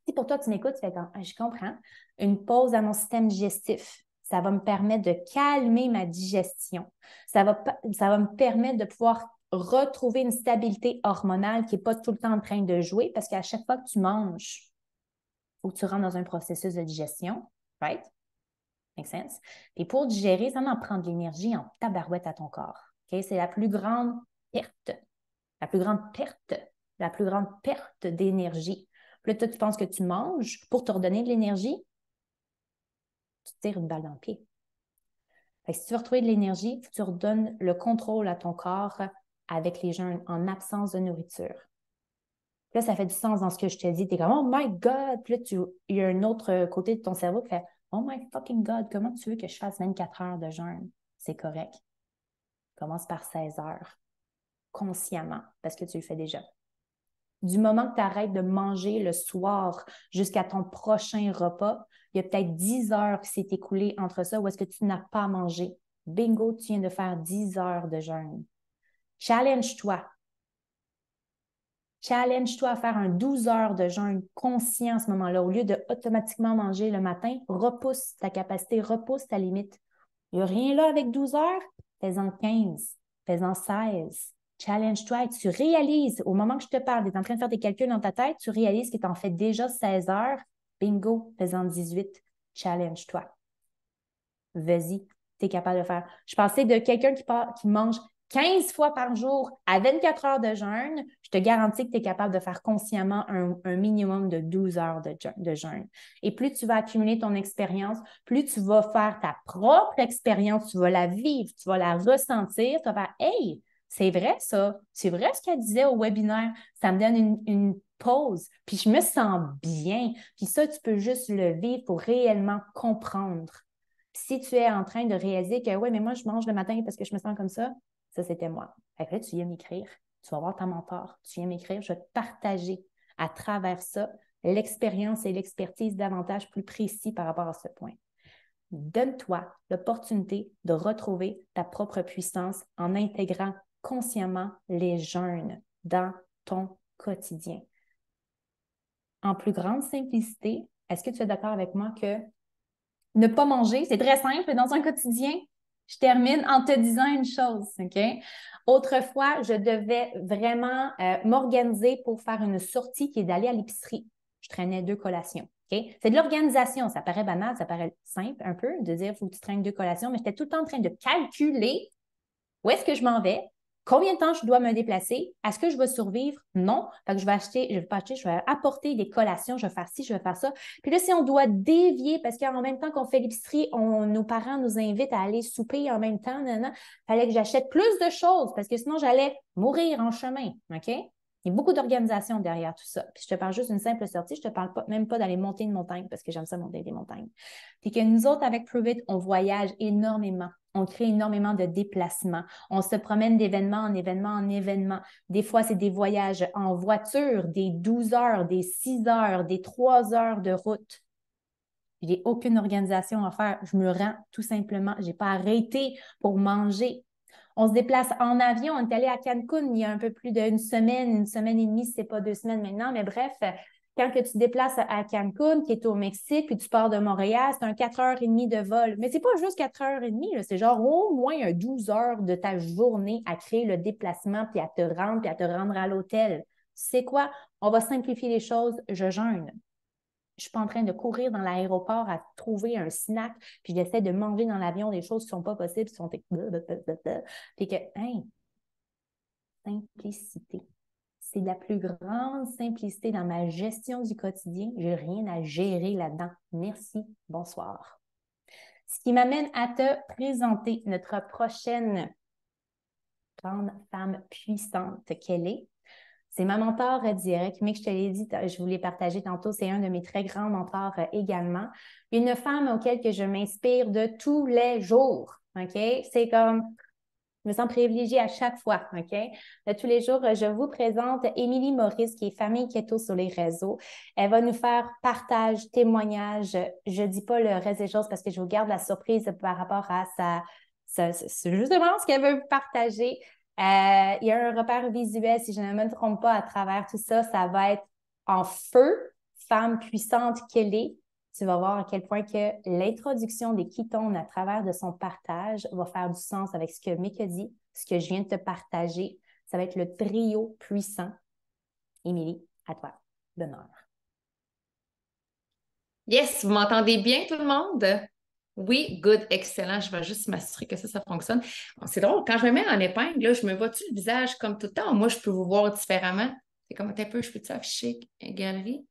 si pour toi, tu m'écoutes, tu fais comme, je comprends, une pause à mon système digestif, ça va me permettre de calmer ma digestion. Ça va me permettre de pouvoir retrouver une stabilité hormonale qui n'est pas tout le temps en train de jouer parce qu'à chaque fois que tu manges, faut que tu rentres dans un processus de digestion, right? Make sense? Et pour digérer, ça en prend de l'énergie en tabarouette à ton corps. Okay? C'est la plus grande perte, la plus grande perte, la plus grande perte d'énergie. Puis là, toi, tu penses que tu manges pour te redonner de l'énergie, tu te tires une balle dans le pied. Fait que si tu veux retrouver de l'énergie, tu redonnes le contrôle à ton corps avec les jeûnes en absence de nourriture. Là, ça fait du sens dans ce que je te dis. Tu es comme, oh my God! Puis là, il y a un autre côté de ton cerveau qui fait, oh my fucking God, comment tu veux que je fasse 24 heures de jeûne? C'est correct. Commence par 16 heures, consciemment, parce que tu le fais déjà. Du moment que tu arrêtes de manger le soir jusqu'à ton prochain repas, il y a peut-être 10 heures qui s'est écoulé entre ça où est-ce que tu n'as pas mangé. Bingo, tu viens de faire 10 heures de jeûne. Challenge-toi. Challenge-toi à faire un 12 heures de jeûne conscient à ce moment-là. Au lieu de automatiquement manger le matin, repousse ta capacité, repousse ta limite. Il n'y a rien là avec 12 heures, fais-en 15, fais-en 16. Challenge-toi et tu réalises, au moment que je te parle, tu es en train de faire des calculs dans ta tête, tu réalises que tu en fais déjà 16 heures. Bingo, fais-en 18. Challenge-toi. Vas-y, tu es capable de faire. Je pensais de quelqu'un qui mange 15 fois par jour à 24 heures de jeûne, je te garantis que tu es capable de faire consciemment un minimum de 12 heures de jeûne. Et plus tu vas accumuler ton expérience, plus tu vas faire ta propre expérience, tu vas la vivre, tu vas la ressentir, tu vas faire « Hey, c'est vrai ça, c'est vrai ce qu'elle disait au webinaire, ça me donne une pause, puis je me sens bien. » Puis ça, tu peux juste le vivre pour réellement comprendre. Si tu es en train de réaliser que « Oui, mais moi, je mange le matin parce que je me sens comme ça », ça, c'était moi. Fait que là, tu viens m'écrire. Tu vas voir ta mentor. Tu viens m'écrire. Je vais te partager à travers ça l'expérience et l'expertise davantage plus précis par rapport à ce point. Donne-toi l'opportunité de retrouver ta propre puissance en intégrant consciemment les jeûnes dans ton quotidien. En plus grande simplicité, est-ce que tu es d'accord avec moi que ne pas manger, c'est très simple dans un quotidien? Je termine en te disant une chose, OK? Autrefois, je devais vraiment m'organiser pour faire une sortie qui est d'aller à l'épicerie. Je traînais 2 collations, OK? C'est de l'organisation. Ça paraît banal, ça paraît simple un peu de dire il faut que tu traînes 2 collations, mais j'étais tout le temps en train de calculer où est-ce que je m'en vais, combien de temps je dois me déplacer, est-ce que je vais survivre? Non. Fait que je vais je vais apporter des collations, je vais faire ci, je vais faire ça. Puis là, si on doit dévier, parce qu'en même temps qu'on fait l'épicerie, nos parents nous invitent à aller souper en même temps, il fallait que j'achète plus de choses parce que sinon, j'allais mourir en chemin, OK? Il y a beaucoup d'organisation derrière tout ça. Puis je te parle juste d'une simple sortie, je te parle même pas d'aller monter une montagne parce que j'aime ça monter des montagnes. Puis que nous autres, avec Prove It, on voyage énormément. On crée énormément de déplacements. On se promène d'événement en événement en événement. Des fois, c'est des voyages en voiture, des 12 heures, des 6 heures, des 3 heures de route. Je n'ai aucune organisation à faire. Je me rends tout simplement. Je n'ai pas arrêté pour manger. On se déplace en avion. On est allé à Cancun il y a un peu plus d'une semaine, une semaine et demie, si ce n'est pas 2 semaines maintenant. Mais bref, quand que tu te déplaces à Cancun, qui est au Mexique, puis tu pars de Montréal, c'est un 4h30 de vol. Mais c'est pas juste 4h30, c'est genre au moins un 12 heures de ta journée à créer le déplacement, puis à te rendre à l'hôtel. C'est quoi? On va simplifier les choses, je jeûne. je suis pas en train de courir dans l'aéroport à trouver un snack, puis j'essaie de manger dans l'avion des choses qui sont pas possibles, qui sont... Puis que, hein, simplicité. C'est la plus grande simplicité dans ma gestion du quotidien. Je n'ai rien à gérer là-dedans. Merci, bonsoir. Ce qui m'amène à te présenter notre prochaine grande femme puissante qu'elle est. C'est ma mentor directe, mais je te l'ai dit, je vous l'ai partagé tantôt, c'est un de mes très grands mentors également. Une femme auquel que je m'inspire de tous les jours, OK? C'est comme, je me sens privilégiée à chaque fois, OK? De tous les jours, je vous présente Émilie Maurice, qui est Famille Keto sur les réseaux. Elle va nous faire partage, témoignage. Je ne dis pas le reste des choses parce que je vous garde la surprise par rapport à c'est justement ce qu'elle veut partager. Il y a un repère visuel, si je ne me trompe pas, à travers tout ça, ça va être en feu, femme puissante qu'elle est. Tu vas voir à quel point que l'introduction des ketones à travers de son partage va faire du sens avec ce que Mick a dit, ce que je viens de te partager. Ça va être le trio puissant. Émilie, à toi. D'honneur. Yes, vous m'entendez bien tout le monde? Oui, good, excellent. Je vais juste m'assurer que ça fonctionne. Bon, c'est drôle, quand je me mets en épingle, là, je me vois-tu le visage comme tout le temps? Moi, je peux vous voir différemment. C'est comme un peu, je peux-tu afficher galerie?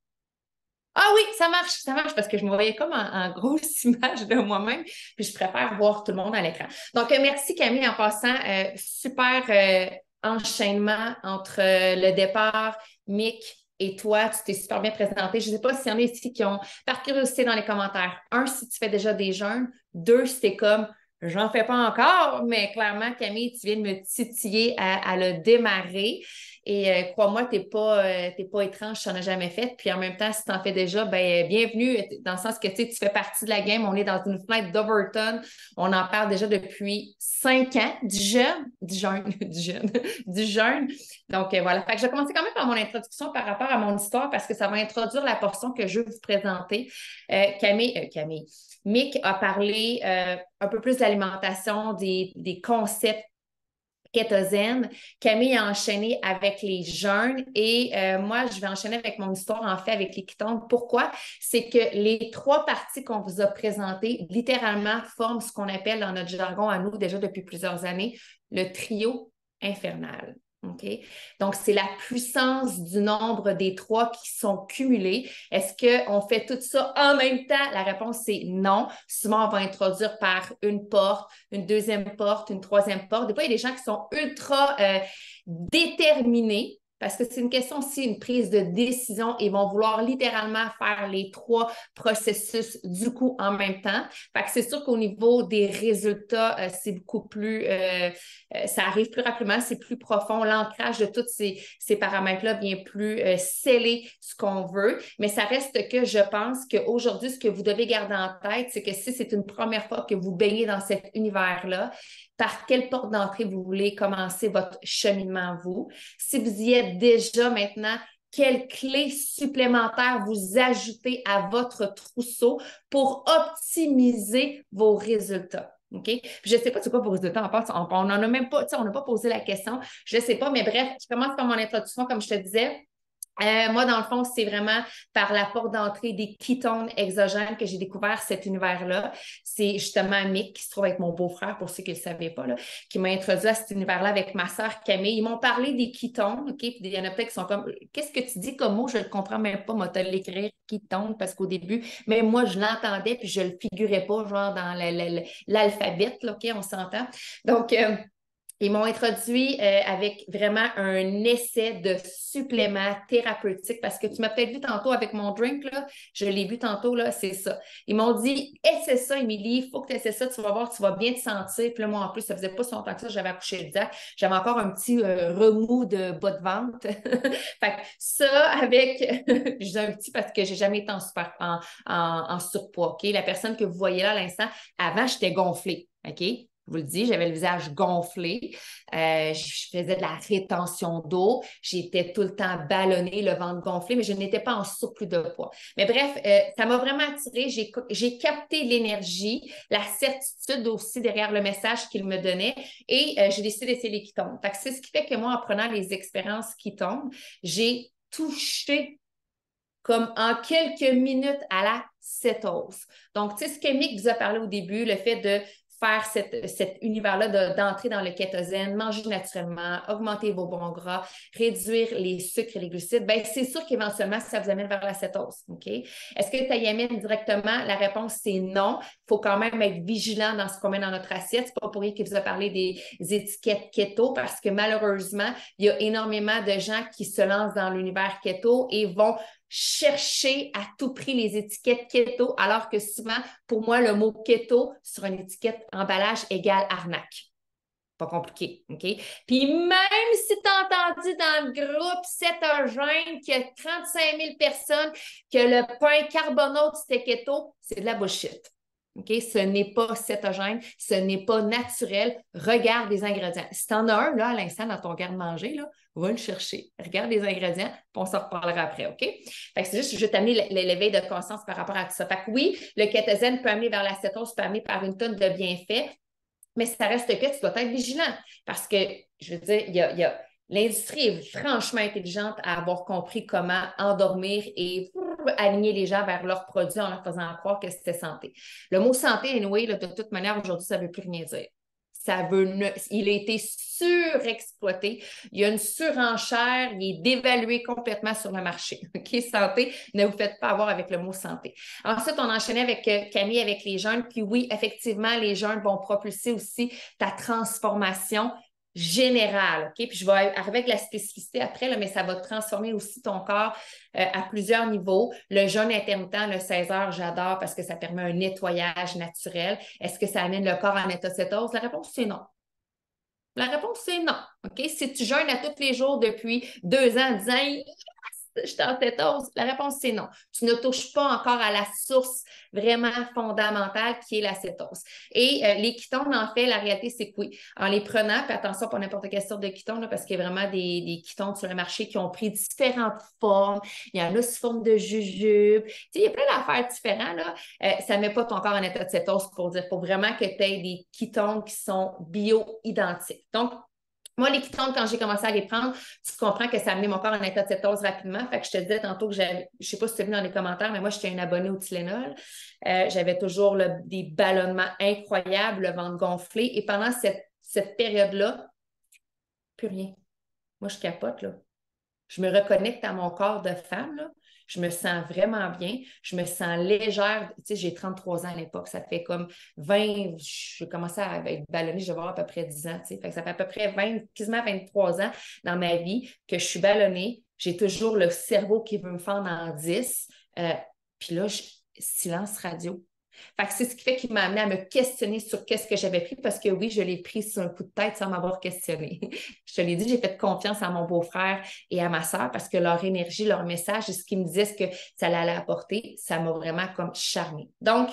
Ah oui, ça marche parce que je me voyais comme en grosse image de moi-même, puis je préfère voir tout le monde à l'écran. Donc, merci Camille en passant. Super enchaînement entre le départ, Mick et toi. Tu t'es super bien présenté. Je ne sais pas s'il y en a ici qui ont, par curiosité dans les commentaires, un, si tu fais déjà des jeûnes, deux, si t'es comme, j'en fais pas encore, mais clairement, Camille, tu viens de me titiller à le démarrer. Et crois-moi, t'es pas étrange, tu n'en as jamais fait. Puis en même temps, si tu en fais déjà, ben bienvenue, dans le sens que tu fais partie de la game. On est dans une fenêtre d'Overton. On en parle déjà depuis 5 ans du jeune. Donc voilà. Fait que je vais commencer quand même par mon introduction par rapport à mon histoire parce que ça va introduire la portion que je veux vous présenter. Camille. Mick a parlé un peu plus de l'alimentation, des concepts kétogène. Camille a enchaîné avec les jeûnes et moi, je vais enchaîner avec mon histoire, en fait, avec les ketones. Pourquoi? C'est que les 3 parties qu'on vous a présentées, littéralement, forment ce qu'on appelle dans notre jargon à nous, déjà depuis plusieurs années, le trio infernal. OK? Donc, c'est la puissance du nombre des 3 qui sont cumulés. Est-ce qu'on fait tout ça en même temps? La réponse, c'est non. Souvent, on va introduire par une porte, une deuxième porte, une troisième porte. Des fois, il y a des gens qui sont ultra déterminés parce que c'est une question aussi, une prise de décision. Ils vont vouloir littéralement faire les 3 processus du coup en même temps. Fait que c'est sûr qu'au niveau des résultats, c'est beaucoup plus, ça arrive plus rapidement, c'est plus profond. L'ancrage de tous ces paramètres-là vient plus sceller ce qu'on veut. Mais ça reste que je pense qu'aujourd'hui, ce que vous devez garder en tête, c'est que si c'est une première fois que vous baignez dans cet univers-là, par quelle porte d'entrée vous voulez commencer votre cheminement, vous. Si vous y êtes déjà maintenant, quelles clés supplémentaires vous ajoutez à votre trousseau pour optimiser vos résultats. OK? Puis je ne sais pas c'est quoi vos résultats en part. On n'en a même pas, on n'a pas posé la question. Je ne sais pas, mais bref, je commence par mon introduction, comme je te disais. Moi, dans le fond, c'est vraiment par la porte d'entrée des ketones exogènes que j'ai découvert cet univers-là. C'est justement Mick qui se trouve avec mon beau-frère, pour ceux qui ne le savaient pas, là, qui m'a introduit à cet univers-là avec ma sœur Camille. Ils m'ont parlé des ketones, OK? Puis il y en a peut-être qui sont comme, qu'est-ce que tu dis comme mot? Je ne le comprends même pas, moi, te l'écrire, ketone, parce qu'au début, mais moi, je l'entendais, puis je ne le figurais pas, genre dans l'alphabet, là, OK? On s'entend. Donc, ils m'ont introduit avec vraiment un essai de supplément thérapeutique parce que tu m'as peut-être vu tantôt avec mon drink, là, je l'ai vu tantôt, là, c'est ça. Ils m'ont dit, essaie ça, Émilie, il faut que tu essaies ça, tu vas voir, tu vas bien te sentir. Puis là, moi, en plus, ça faisait pas si longtemps que ça, j'avais accouché le Zach, j'avais encore un petit remous de bas de ventre. Fait que ça, avec, je dis un petit parce que j'ai jamais été en surpoids, OK? La personne que vous voyez là à l'instant, avant, j'étais gonflée, OK? Je vous le dis, j'avais le visage gonflé. Je faisais de la rétention d'eau. J'étais tout le temps ballonnée, le ventre gonflé, mais je n'étais pas en surplus de poids. Mais bref, ça m'a vraiment attirée. J'ai capté l'énergie, la certitude aussi derrière le message qu'il me donnait et j'ai décidé d'essayer les ketones. Fait que c'est ce qui fait que moi, en prenant les expériences ketones, j'ai touché comme en quelques minutes à la cétose. Donc, tu sais, ce que Mick vous a parlé au début, le fait de faire cet univers-là d'entrer dans le kétosène, manger naturellement, augmenter vos bons gras, réduire les sucres et les glucides, bien, c'est sûr qu'éventuellement, ça vous amène vers la cétose. OK? Est-ce que ça y amène directement? La réponse, c'est non. Il faut quand même être vigilant dans ce qu'on met dans notre assiette. C'est pas pour rien qu'il vous a parlé des étiquettes keto parce que malheureusement, il y a énormément de gens qui se lancent dans l'univers keto et vont chercher à tout prix les étiquettes keto, alors que souvent, pour moi, le mot keto sur une étiquette emballage égale arnaque. Pas compliqué, OK? Puis même si tu as entendu dans le groupe cétogène qu'il y a 35 000 personnes que le pain carbonate c'était keto, c'est de la bullshit. OK? Ce n'est pas cétogène, ce n'est pas naturel. Regarde les ingrédients. Si tu en as un là, à l'instant dans ton garde-manger, là, va le chercher. Regarde les ingrédients, puis on s'en reparlera après, OK? Fait que c'est juste, je vais t'amener l'éveil de conscience par rapport à tout ça. Fait que oui, le kétosène peut amener vers l'acétose, peut amener par une tonne de bienfaits, mais ça reste que tu dois être vigilant parce que, je veux dire, l'industrie est franchement intelligente à avoir compris comment endormir et aligner les gens vers leurs produits en leur faisant croire que c'était santé. Le mot santé, anyway, là, de toute manière, aujourd'hui, ça ne veut plus rien dire. Il a été surexploité. Il y a une surenchère. Il est dévalué complètement sur le marché. OK, santé, ne vous faites pas avoir avec le mot santé. Ensuite, on enchaînait avec Camille avec les jeûnes. Puis oui, effectivement, les jeûnes vont propulser aussi ta transformation générale, OK? Puis je vais arriver avec la spécificité après, là, mais ça va transformer aussi ton corps à plusieurs niveaux. Le jeûne intermittent, le 16 heures, j'adore parce que ça permet un nettoyage naturel. Est-ce que ça amène le corps en état de cétose? La réponse, c'est non. La réponse, c'est non. OK? Si tu jeûnes à tous les jours depuis 2 ans en disant je suis en cétose, la réponse, c'est non. Tu ne touches pas encore à la source vraiment fondamentale qui est la cétose. Et les ketones, en fait, la réalité, c'est que oui, en les prenant, puis attention pour n'importe quelle sorte de ketone, là, parce qu'il y a vraiment des ketones sur le marché qui ont pris différentes formes. Il y en a sous forme de jujube. Tu sais, il y a plein d'affaires différentes. Là. Ça ne met pas ton corps en état de cétose pour dire, pour vraiment que tu aies des ketones qui sont bio-identiques. Donc, moi, les ketones, quand j'ai commencé à les prendre, tu comprends que ça a amené mon corps en état de cétose rapidement. Fait que je te disais tantôt que je ne sais pas si tu as vu dans les commentaires, mais moi, j'étais une abonnée au Tylenol. J'avais toujours des ballonnements incroyables, le ventre gonflé. Et pendant cette période-là, plus rien. Moi, je capote, là. Je me reconnecte à mon corps de femme, là. Je me sens vraiment bien. Je me sens légère. Tu sais, j'ai 33 ans à l'époque. Ça fait comme 20... J'ai commencé à être ballonnée, je vais avoir à peu près 10 ans. Tu sais. Fait que ça fait à peu près 20, quasiment 23 ans dans ma vie que je suis ballonnée. J'ai toujours le cerveau qui veut me fendre en 10. Puis là, silence radio. Fait que c'est ce qui fait qu'il m'a amené à me questionner sur qu'est-ce que j'avais pris parce que oui, je l'ai pris sur un coup de tête sans m'avoir questionné. Je te l'ai dit, j'ai fait confiance à mon beau-frère et à ma soeur parce que leur énergie, leur message et ce qu'ils me disaient, ce que ça allait apporter, ça m'a vraiment comme charmée. Donc,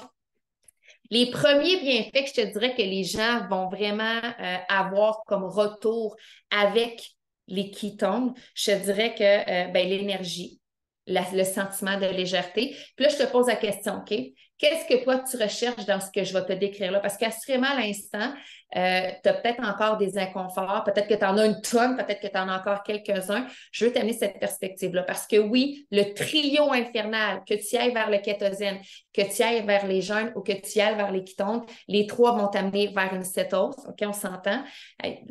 les premiers bienfaits que je te dirais que les gens vont vraiment avoir comme retour avec les ketones, je te dirais que l'énergie, le sentiment de légèreté. Puis là, je te pose la question, OK? Qu'est-ce que toi, tu recherches dans ce que je vais te décrire là? Parce qu'assurément, à l'instant, tu as peut-être encore des inconforts, peut-être que tu en as une tonne, peut-être que tu en as encore quelques-uns. Je veux t'amener cette perspective-là parce que oui, le trio infernal, que tu ailles vers le kétosène, que tu ailles vers les jeûnes ou que tu ailles vers les ketones, les trois vont t'amener vers une cétose, OK, on s'entend,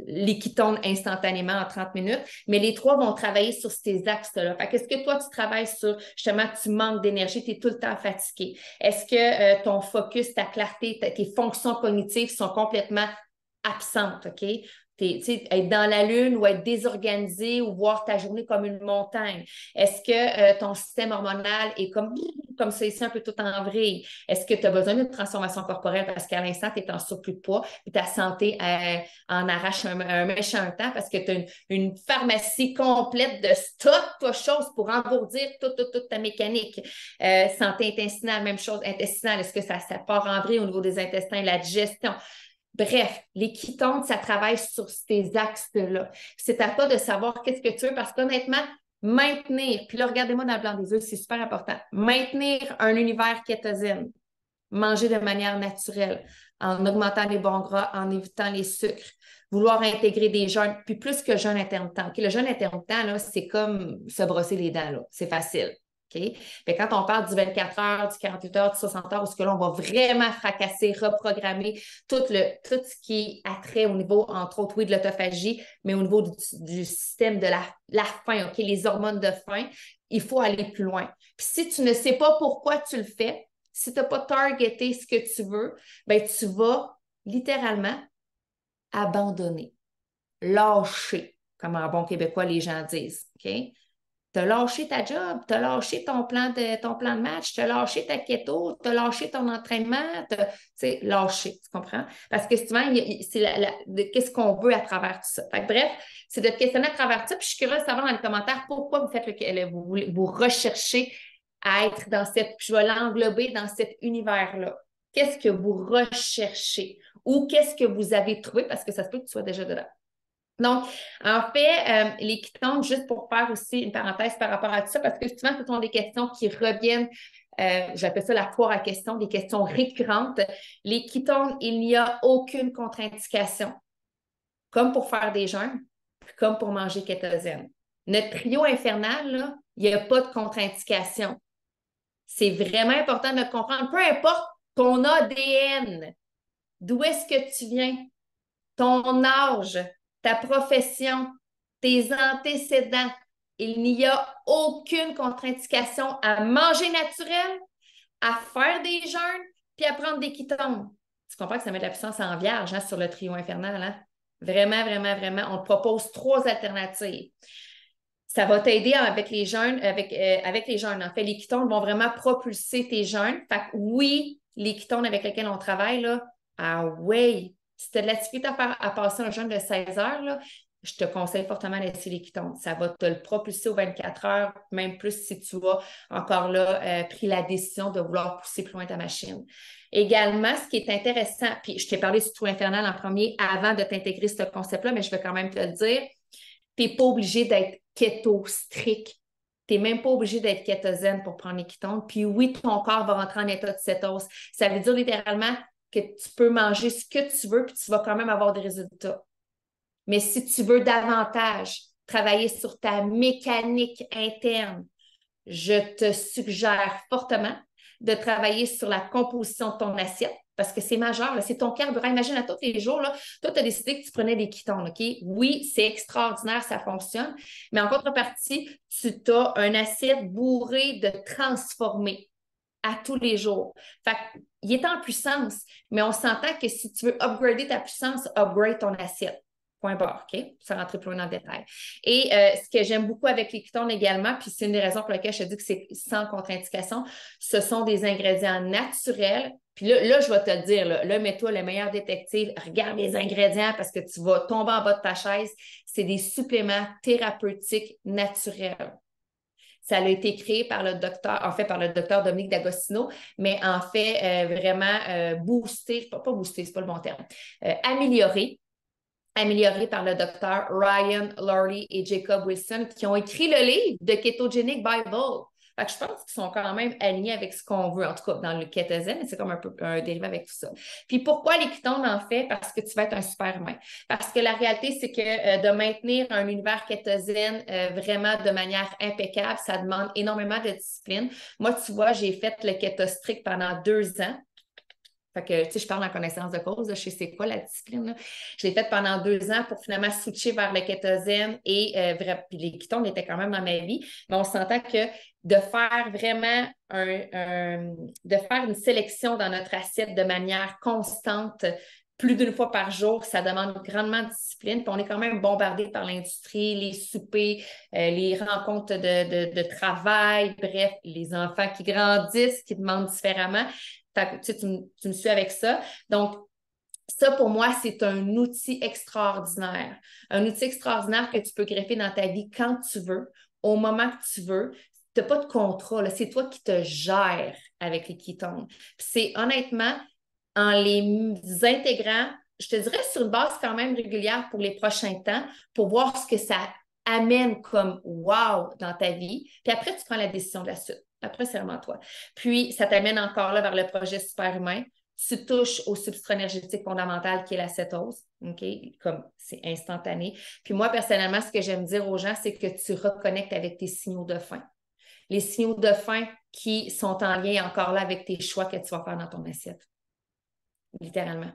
les ketones instantanément en 30 minutes, mais les trois vont travailler sur ces axes-là. Fait qu'est-ce que toi, tu travailles sur, justement, tu manques d'énergie, tu es tout le temps fatigué. Est-ce que ton focus, ta clarté, tes fonctions cognitives sont complètement absentes, OK? Être dans la lune ou être désorganisé ou voir ta journée comme une montagne. Est-ce que ton système hormonal est comme ça ici, un peu tout en vrille? Est-ce que tu as besoin d'une transformation corporelle parce qu'à l'instant, tu es en surplus de poids et ta santé en arrache un méchant temps parce que tu as une pharmacie complète de stock, toi, chose pour engourdir toute ta mécanique. Santé intestinale, même chose, intestinale, est-ce que ça part en vrille au niveau des intestins, la digestion? Bref, les ketones, ça travaille sur ces axes-là. C'est à toi de savoir qu'est-ce que tu veux parce qu'honnêtement, maintenir, puis là, regardez-moi dans le blanc des yeux, c'est super important. Maintenir un univers kétosène, manger de manière naturelle, en augmentant les bons gras, en évitant les sucres, vouloir intégrer des jeûnes, puis plus que jeûne intermittent. Okay, le jeûne intermittent, là, c'est comme se brosser les dents, là. C'est facile. OK? Fait quand on parle du 24 heures, du 48 heures, du 60 heures, où ce que là, on va vraiment fracasser, reprogrammer tout ce qui est attrait au niveau, entre autres, oui, de l'autophagie, mais au niveau du système de la faim, OK? Les hormones de faim, il faut aller plus loin. Puis si tu ne sais pas pourquoi tu le fais, si tu n'as pas targeté ce que tu veux, bien, tu vas littéralement abandonner, lâcher, comme en bon québécois les gens disent. OK? Tu as lâché ta job, tu as lâché ton plan de match, tu as lâché ta keto, tu as lâché ton entraînement, tu sais, lâché, tu comprends? Parce que souvent, c'est qu'est-ce qu'on veut à travers tout ça. Fait que, bref, c'est de te questionner à travers ça. Puis je suis curieuse de savoir dans les commentaires pourquoi vous faites vous recherchez à être dans cette, je vais l'englober dans cet univers-là. Qu'est-ce que vous recherchez ou qu'est-ce que vous avez trouvé parce que ça se peut que tu sois déjà dedans. Donc, en fait, les ketones, juste pour faire aussi une parenthèse par rapport à tout ça, parce que souvent, ce sont des questions qui reviennent, j'appelle ça la foire à questions, des questions récurrentes. Les ketones, il n'y a aucune contre-indication, comme pour faire des jeûnes, comme pour manger kétosène. Notre trio infernal, là, il n'y a pas de contre-indication. C'est vraiment important de le comprendre. Peu importe ton ADN, d'où est-ce que tu viens, ton âge, ta profession, tes antécédents, il n'y a aucune contre-indication à manger naturel, à faire des jeûnes, puis à prendre des ketones. Tu comprends que ça met de la puissance en vierge sur le trio infernal, hein? Vraiment, vraiment, vraiment. On te propose 3 alternatives. Ça va t'aider avec les jeûnes, avec les jeûnes. En fait, les ketones vont vraiment propulser tes jeûnes. Fait que oui, les ketones avec lesquels on travaille, là, ah ouais, si tu as de la difficulté à passer un jeûne de 16 heures, là, je te conseille fortement d'essayer les ketones. Ça va te le propulser aux 24 heures, même plus si tu as encore là pris la décision de vouloir pousser plus loin ta machine. Également, ce qui est intéressant, puis je t'ai parlé du trou infernal en premier avant de t'intégrer ce concept-là, mais je vais quand même te le dire, tu n'es pas obligé d'être keto strict. Tu n'es même pas obligé d'être kétosène pour prendre les ketones. Puis oui, ton corps va rentrer en état de cétose. Ça veut dire littéralement que tu peux manger ce que tu veux, puis tu vas quand même avoir des résultats. Mais si tu veux davantage travailler sur ta mécanique interne, je te suggère fortement de travailler sur la composition de ton assiette parce que c'est majeur, là, c'est ton carburant. Imagine à tous les jours, là, toi, tu as décidé que tu prenais des ketones, OK? Oui, c'est extraordinaire, ça fonctionne, mais en contrepartie, tu as un assiette bourré de transformés à tous les jours. Fait qu'il est en puissance, mais on s'entend que si tu veux upgrader ta puissance, upgrade ton assiette. Point barre, OK? Ça rentrer plus loin dans le détail. Et ce que j'aime beaucoup avec les ketones également, puis c'est une des raisons pour lesquelles je te dis que c'est sans contre-indication, ce sont des ingrédients naturels. Puis là, je vais te le dire, là, mets-toi le meilleur détective, regarde les ingrédients parce que tu vas tomber en bas de ta chaise. C'est des suppléments thérapeutiques naturels. Ça a été créé par le docteur Dominique D'Agostino, mais en fait, vraiment boosté, pas boosté, c'est pas le bon terme, amélioré par le docteur Ryan Lorley et Jacob Wilson qui ont écrit le livre de Ketogenic Bible. Fait que je pense qu'ils sont quand même alignés avec ce qu'on veut, en tout cas dans le kétosène, c'est comme un peu un dérivé avec tout ça. Puis pourquoi les ketones en fait? Parce que tu vas être un super humain. Parce que la réalité, c'est que de maintenir un univers kétosène vraiment de manière impeccable, ça demande énormément de discipline. Moi, tu vois, j'ai fait le keto strict pendant 2 ans. Fait que, tu sais, je parle en connaissance de cause, je sais c'est quoi la discipline. Là. Je l'ai faite pendant 2 ans pour finalement switcher vers le kétosène et puis les ketones étaient quand même dans ma vie. Mais on s'entend que de faire vraiment de faire une sélection dans notre assiette de manière constante, plus d'une fois par jour, ça demande grandement de discipline. Puis on est quand même bombardé par l'industrie, les soupers, les rencontres de travail, bref, les enfants qui grandissent, qui demandent différemment. Fait que, tu me suis avec ça. Donc, ça, pour moi, c'est un outil extraordinaire. Un outil extraordinaire que tu peux greffer dans ta vie quand tu veux, au moment que tu veux. Tu n'as pas de contrat, là. C'est toi qui te gères avec les ketones. Puis c'est honnêtement, en les intégrant, je te dirais sur une base quand même régulière pour les prochains temps, pour voir ce que ça amène comme wow dans ta vie. Puis après, tu prends la décision de la suite. Après, c'est vraiment toi. Puis, ça t'amène encore là vers le projet superhumain. Tu touches au substrat énergétique fondamental qui est la cétose. OK? Comme c'est instantané. Puis moi, personnellement, ce que j'aime dire aux gens, c'est que tu reconnectes avec tes signaux de faim. les signaux de faim qui sont en lien encore là avec tes choix que tu vas faire dans ton assiette. Littéralement.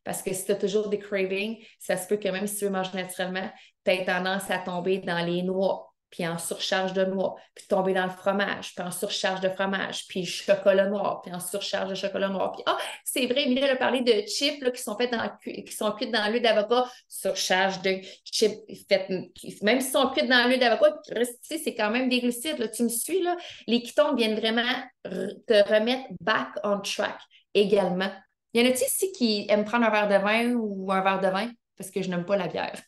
Parce que si tu as toujours des cravings, ça se peut que même si tu veux manger naturellement, tu as tendance à tomber dans les noix, puis en surcharge de noix, puis tomber dans le fromage, puis en surcharge de fromage, puis chocolat noir, puis en surcharge de chocolat noir. Puis, c'est vrai, Emilie a parlé de chips là, qui sont cuites dans l'huile d'avocat, surcharge de chips faites, même s'ils sont cuites dans l'huile d'avocat, c'est quand même des glucides. Là, tu me suis, là? Les ketones viennent vraiment te remettre back on track également. Y en a-t-il ici qui aiment prendre un verre de vin ou un verre de vin? Parce que je n'aime pas la bière.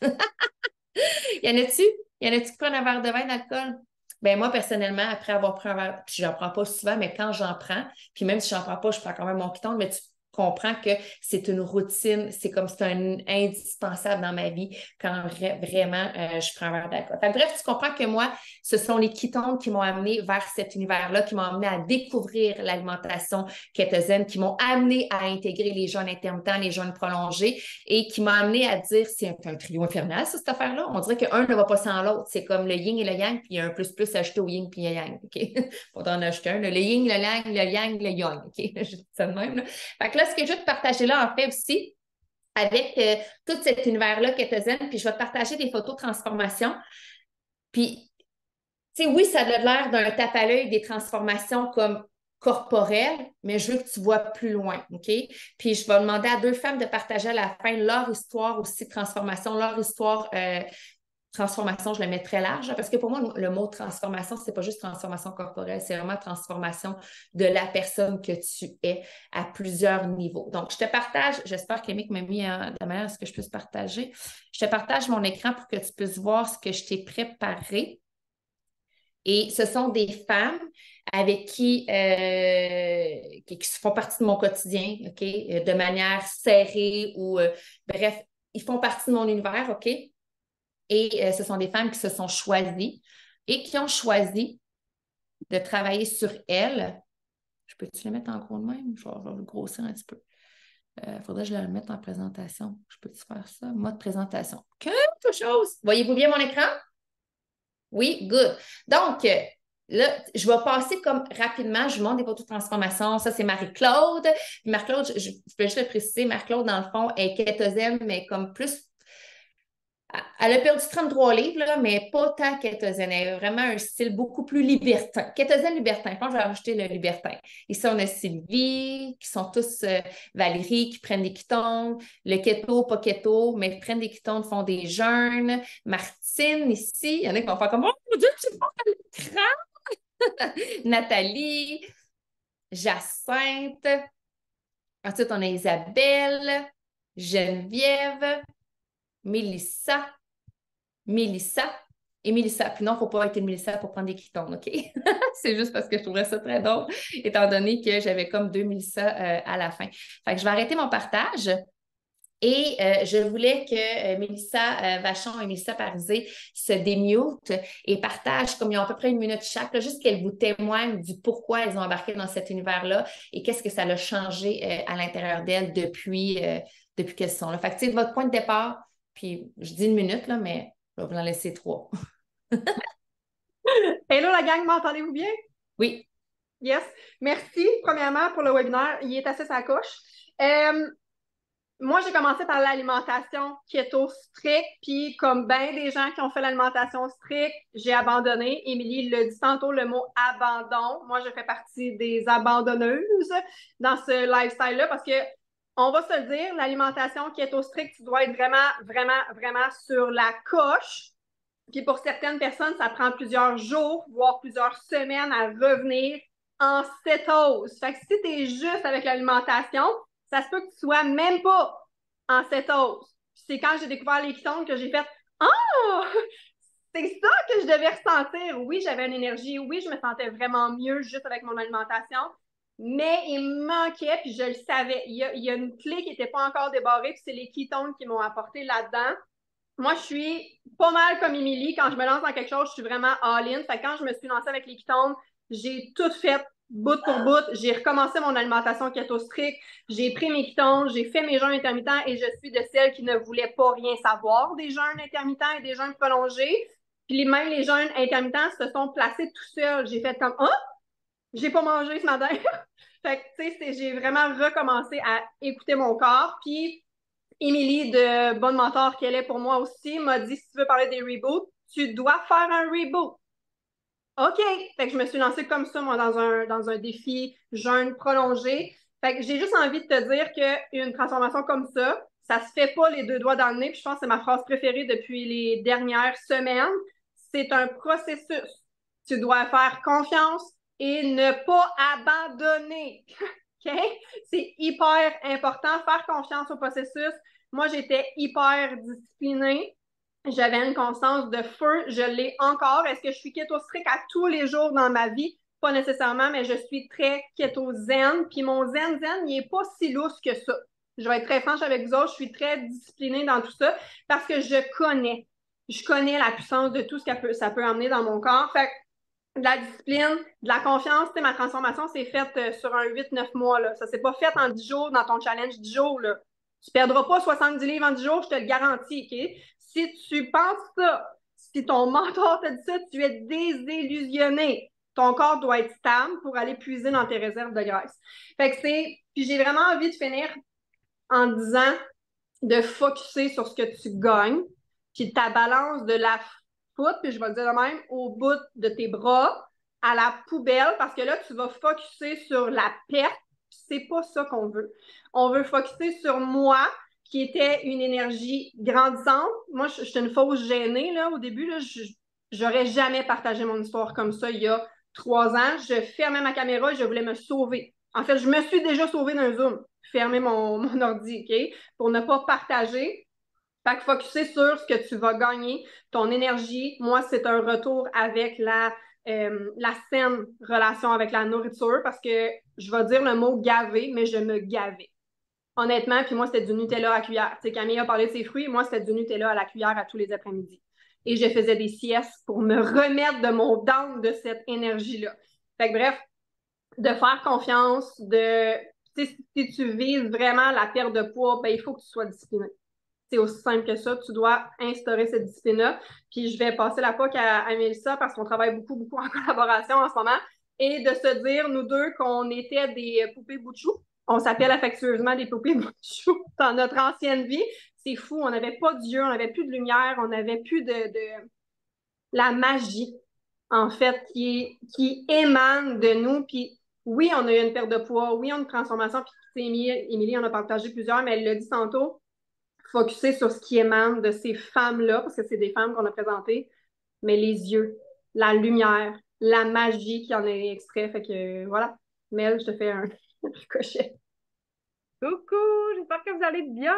Y en a-tu? Y en a-tu qui prennent un verre de vin d'alcool? Ben moi, personnellement, après avoir pris un verre, puis j'en prends pas souvent, mais quand j'en prends, puis même si j'en prends pas, je prends quand même mon ketone, mais tu comprends que c'est une routine, c'est comme c'est un indispensable dans ma vie quand vraiment je prends un verre d'alcool. Bref, tu comprends que moi, ce sont les ketones qui m'ont amené vers cet univers-là, qui m'ont amené à découvrir l'alimentation kétogène, qui m'ont amené à intégrer les jeûnes intermittents, les jeûnes prolongés et qui m'ont amené à dire c'est un trio infernal, ça, cette affaire-là. On dirait qu'un ne va pas sans l'autre. C'est comme le yin et le yang, puis il y a un plus ajouté au yin puis au yang. OK? Faut en ajouter un. Le yin, le yang, le yang. OK? Je dis ça de même. Là. Fait que là, ce que je veux te partager là, en fait, aussi, avec tout cet univers-là kétogène, puis je vais te partager des photos de transformation. Puis, tu sais, oui, ça a l'air d'un tape à l'œil des transformations comme corporelles, mais je veux que tu vois plus loin, OK? Puis, je vais demander à 2 femmes de partager à la fin leur histoire aussi de transformation, leur histoire transformation, je le mets très large, parce que pour moi, le mot transformation, c'est pas juste transformation corporelle, c'est vraiment transformation de la personne que tu es à plusieurs niveaux. Donc, je te partage, j'espère qu'Amick m'a mis de la manière à ce que je puisse partager. Je te partage mon écran pour que tu puisses voir ce que je t'ai préparé. Et ce sont des femmes avec qui font partie de mon quotidien, OK, de manière serrée ou, bref, ils font partie de mon univers, OK? Et ce sont des femmes qui se sont choisies et qui ont choisi de travailler sur elles. Je peux-tu le mettre en gros de même? Je vais le grossir un petit peu. Il faudrait que je le mette en présentation. Je peux-tu faire ça? Mode présentation. Quelque chose. Voyez-vous bien mon écran? Oui, good. Donc, là, je vais passer comme rapidement, je vous montre des photos de transformation. Ça, c'est Marie-Claude. Marie-Claude, je peux juste le préciser, Marie-Claude, dans le fond, est kétogène, mais comme plus. Elle a perdu 33 livres, là, mais pas tant kétogène. Elle a vraiment un style beaucoup plus libertin. Kétogène libertin. Je pense que je vais rajouter le libertin. Ici, on a Sylvie, qui sont tous Valérie, qui prennent des ketones. Le keto, pas keto, mais prennent des ketones, font des jeûnes. Martine, ici, il y en a qui vont faire comme « Oh mon Dieu, tu prends l'écran! » Nathalie, Jacinthe. Ensuite, on a Isabelle, Geneviève, Mélissa et Mélissa. Puis non, il ne faut pas être une Mélissa pour prendre des ketones, OK? C'est juste parce que je trouverais ça très drôle, étant donné que j'avais comme 2 Mélissa à la fin. Fait que je vais arrêter mon partage. Et je voulais que Mélissa Vachon et Mélissa Parisé se démute et partagent, comme ils ont à peu près 1 minute chaque, là, juste qu'elles vous témoignent du pourquoi elles ont embarqué dans cet univers-là et qu'est-ce que ça a changé à l'intérieur d'elles depuis qu'elles sont là. Fait que, tu sais, votre point de départ, puis je dis 1 minute, là, mais je vais vous en laisser 3. Hello la gang, m'entendez-vous bien? Oui. Yes. Merci, premièrement, pour le webinaire. Il est assez sa couche. Moi, j'ai commencé par l'alimentation keto stricte, puis comme bien des gens qui ont fait l'alimentation stricte, j'ai abandonné. Émilie le dit tantôt, le mot abandon. Moi, je fais partie des abandonneuses dans ce lifestyle-là parce que on va se le dire, l'alimentation keto stricte, tu dois être vraiment, vraiment, vraiment sur la coche. Puis pour certaines personnes, ça prend plusieurs jours, voire plusieurs semaines à revenir en cétose. Fait que si tu es juste avec l'alimentation, ça se peut que tu sois même pas en cétose. Puis c'est quand j'ai découvert les ketones que j'ai fait « Ah! C'est ça que je devais ressentir! » Oui, j'avais une énergie. Oui, je me sentais vraiment mieux juste avec mon alimentation. Mais il me manquait, puis je le savais. Il y a une clé qui n'était pas encore débarrée, puis c'est les ketones qui m'ont apporté là-dedans. Moi, je suis pas mal comme Émilie. Quand je me lance dans quelque chose, je suis vraiment all-in. Fait que quand je me suis lancée avec les ketones, j'ai tout fait bout pour bout. J'ai recommencé mon alimentation keto stricte. J'ai pris mes ketones, j'ai fait mes jeûnes intermittents et je suis de celles qui ne voulaient pas rien savoir des jeûnes intermittents et des jeûnes prolongés. Puis même les jeûnes intermittents se sont placés tout seuls. J'ai fait comme, ah, j'ai pas mangé ce matin. Fait que, tu sais, j'ai vraiment recommencé à écouter mon corps. Puis, Émilie, de bonne mentor qu'elle est pour moi aussi, m'a dit, si tu veux parler des reboots, tu dois faire un reboot. OK. Fait que je me suis lancée comme ça, moi, dans un défi jeûne prolongé. Fait que j'ai juste envie de te dire qu'une transformation comme ça se fait pas les deux doigts dans le nez. Puis je pense que c'est ma phrase préférée depuis les dernières semaines. C'est un processus. Tu dois faire confiance et ne pas abandonner. OK? C'est hyper important. Faire confiance au processus. Moi, j'étais hyper disciplinée. J'avais une constance de feu. Je l'ai encore. Est-ce que je suis keto strict à tous les jours dans ma vie? Pas nécessairement, mais je suis très keto zen. Puis mon zen, il n'est pas si lousse que ça. Je vais être très franche avec vous autres. Je suis très disciplinée dans tout ça parce que je connais. Je connais la puissance de tout ce que ça peut emmener dans mon corps. Fait que de la discipline, de la confiance. Tu sais, ma transformation s'est faite sur un 8-9 mois. Là. Ça ne s'est pas fait en 10 jours dans ton challenge 10 jours. Là. Tu ne perdras pas 70 livres en 10 jours, je te le garantis. OK? Si tu penses ça, si ton mentor te dit ça, tu es désillusionné. Ton corps doit être stable pour aller puiser dans tes réserves de graisse. Fait que c'est. Puis j'ai vraiment envie de finir en disant de focusser sur ce que tu gagnes, puis ta balance de la foot, puis je vais le dire de même, au bout de tes bras, à la poubelle, parce que là, tu vas focusser sur la perte, puis c'est pas ça qu'on veut. On veut focusser sur moi, qui était une énergie grandissante. Moi, j'étais une fausse gênée, là, au début, là, j'aurais jamais partagé mon histoire comme ça il y a 3 ans. Je fermais ma caméra et je voulais me sauver. En fait, je me suis déjà sauvée d'un Zoom. Fermer mon ordi, OK? Pour ne pas partager. Fait que focusser sur ce que tu vas gagner, ton énergie. Moi, c'est un retour avec la saine relation avec la nourriture parce que je vais dire le mot gaver, mais je me gavais. Honnêtement, puis moi, c'était du Nutella à la cuillère. Tu sais, Camille a parlé de ses fruits, moi, c'était du Nutella à la cuillère à tous les après-midi. Et je faisais des siestes pour me remettre de mon down de cette énergie-là. Fait que bref, de faire confiance, si tu vises vraiment la perte de poids, ben, il faut que tu sois discipliné. C'est aussi simple que ça. Tu dois instaurer cette discipline-là. Puis je vais passer la POC à Mélissa parce qu'on travaille beaucoup, beaucoup en collaboration en ce moment. Et de se dire, nous deux, qu'on était des poupées bout de chou. On s'appelle affectueusement des poupées bout de chou dans notre ancienne vie. C'est fou. On n'avait pas d'yeux, on n'avait plus de lumière, on n'avait plus de la magie, en fait, qui émane de nous. Puis oui, on a eu une perte de poids, oui, on a une transformation. Puis Émilie en a partagé plusieurs, mais elle l'a dit tantôt, focusser sur ce qui émane de ces femmes-là, parce que c'est des femmes qu'on a présentées, mais les yeux, la lumière, la magie qui en est extrait. Fait que voilà. Mel, je te fais un ricochet. Coucou, j'espère que vous allez bien.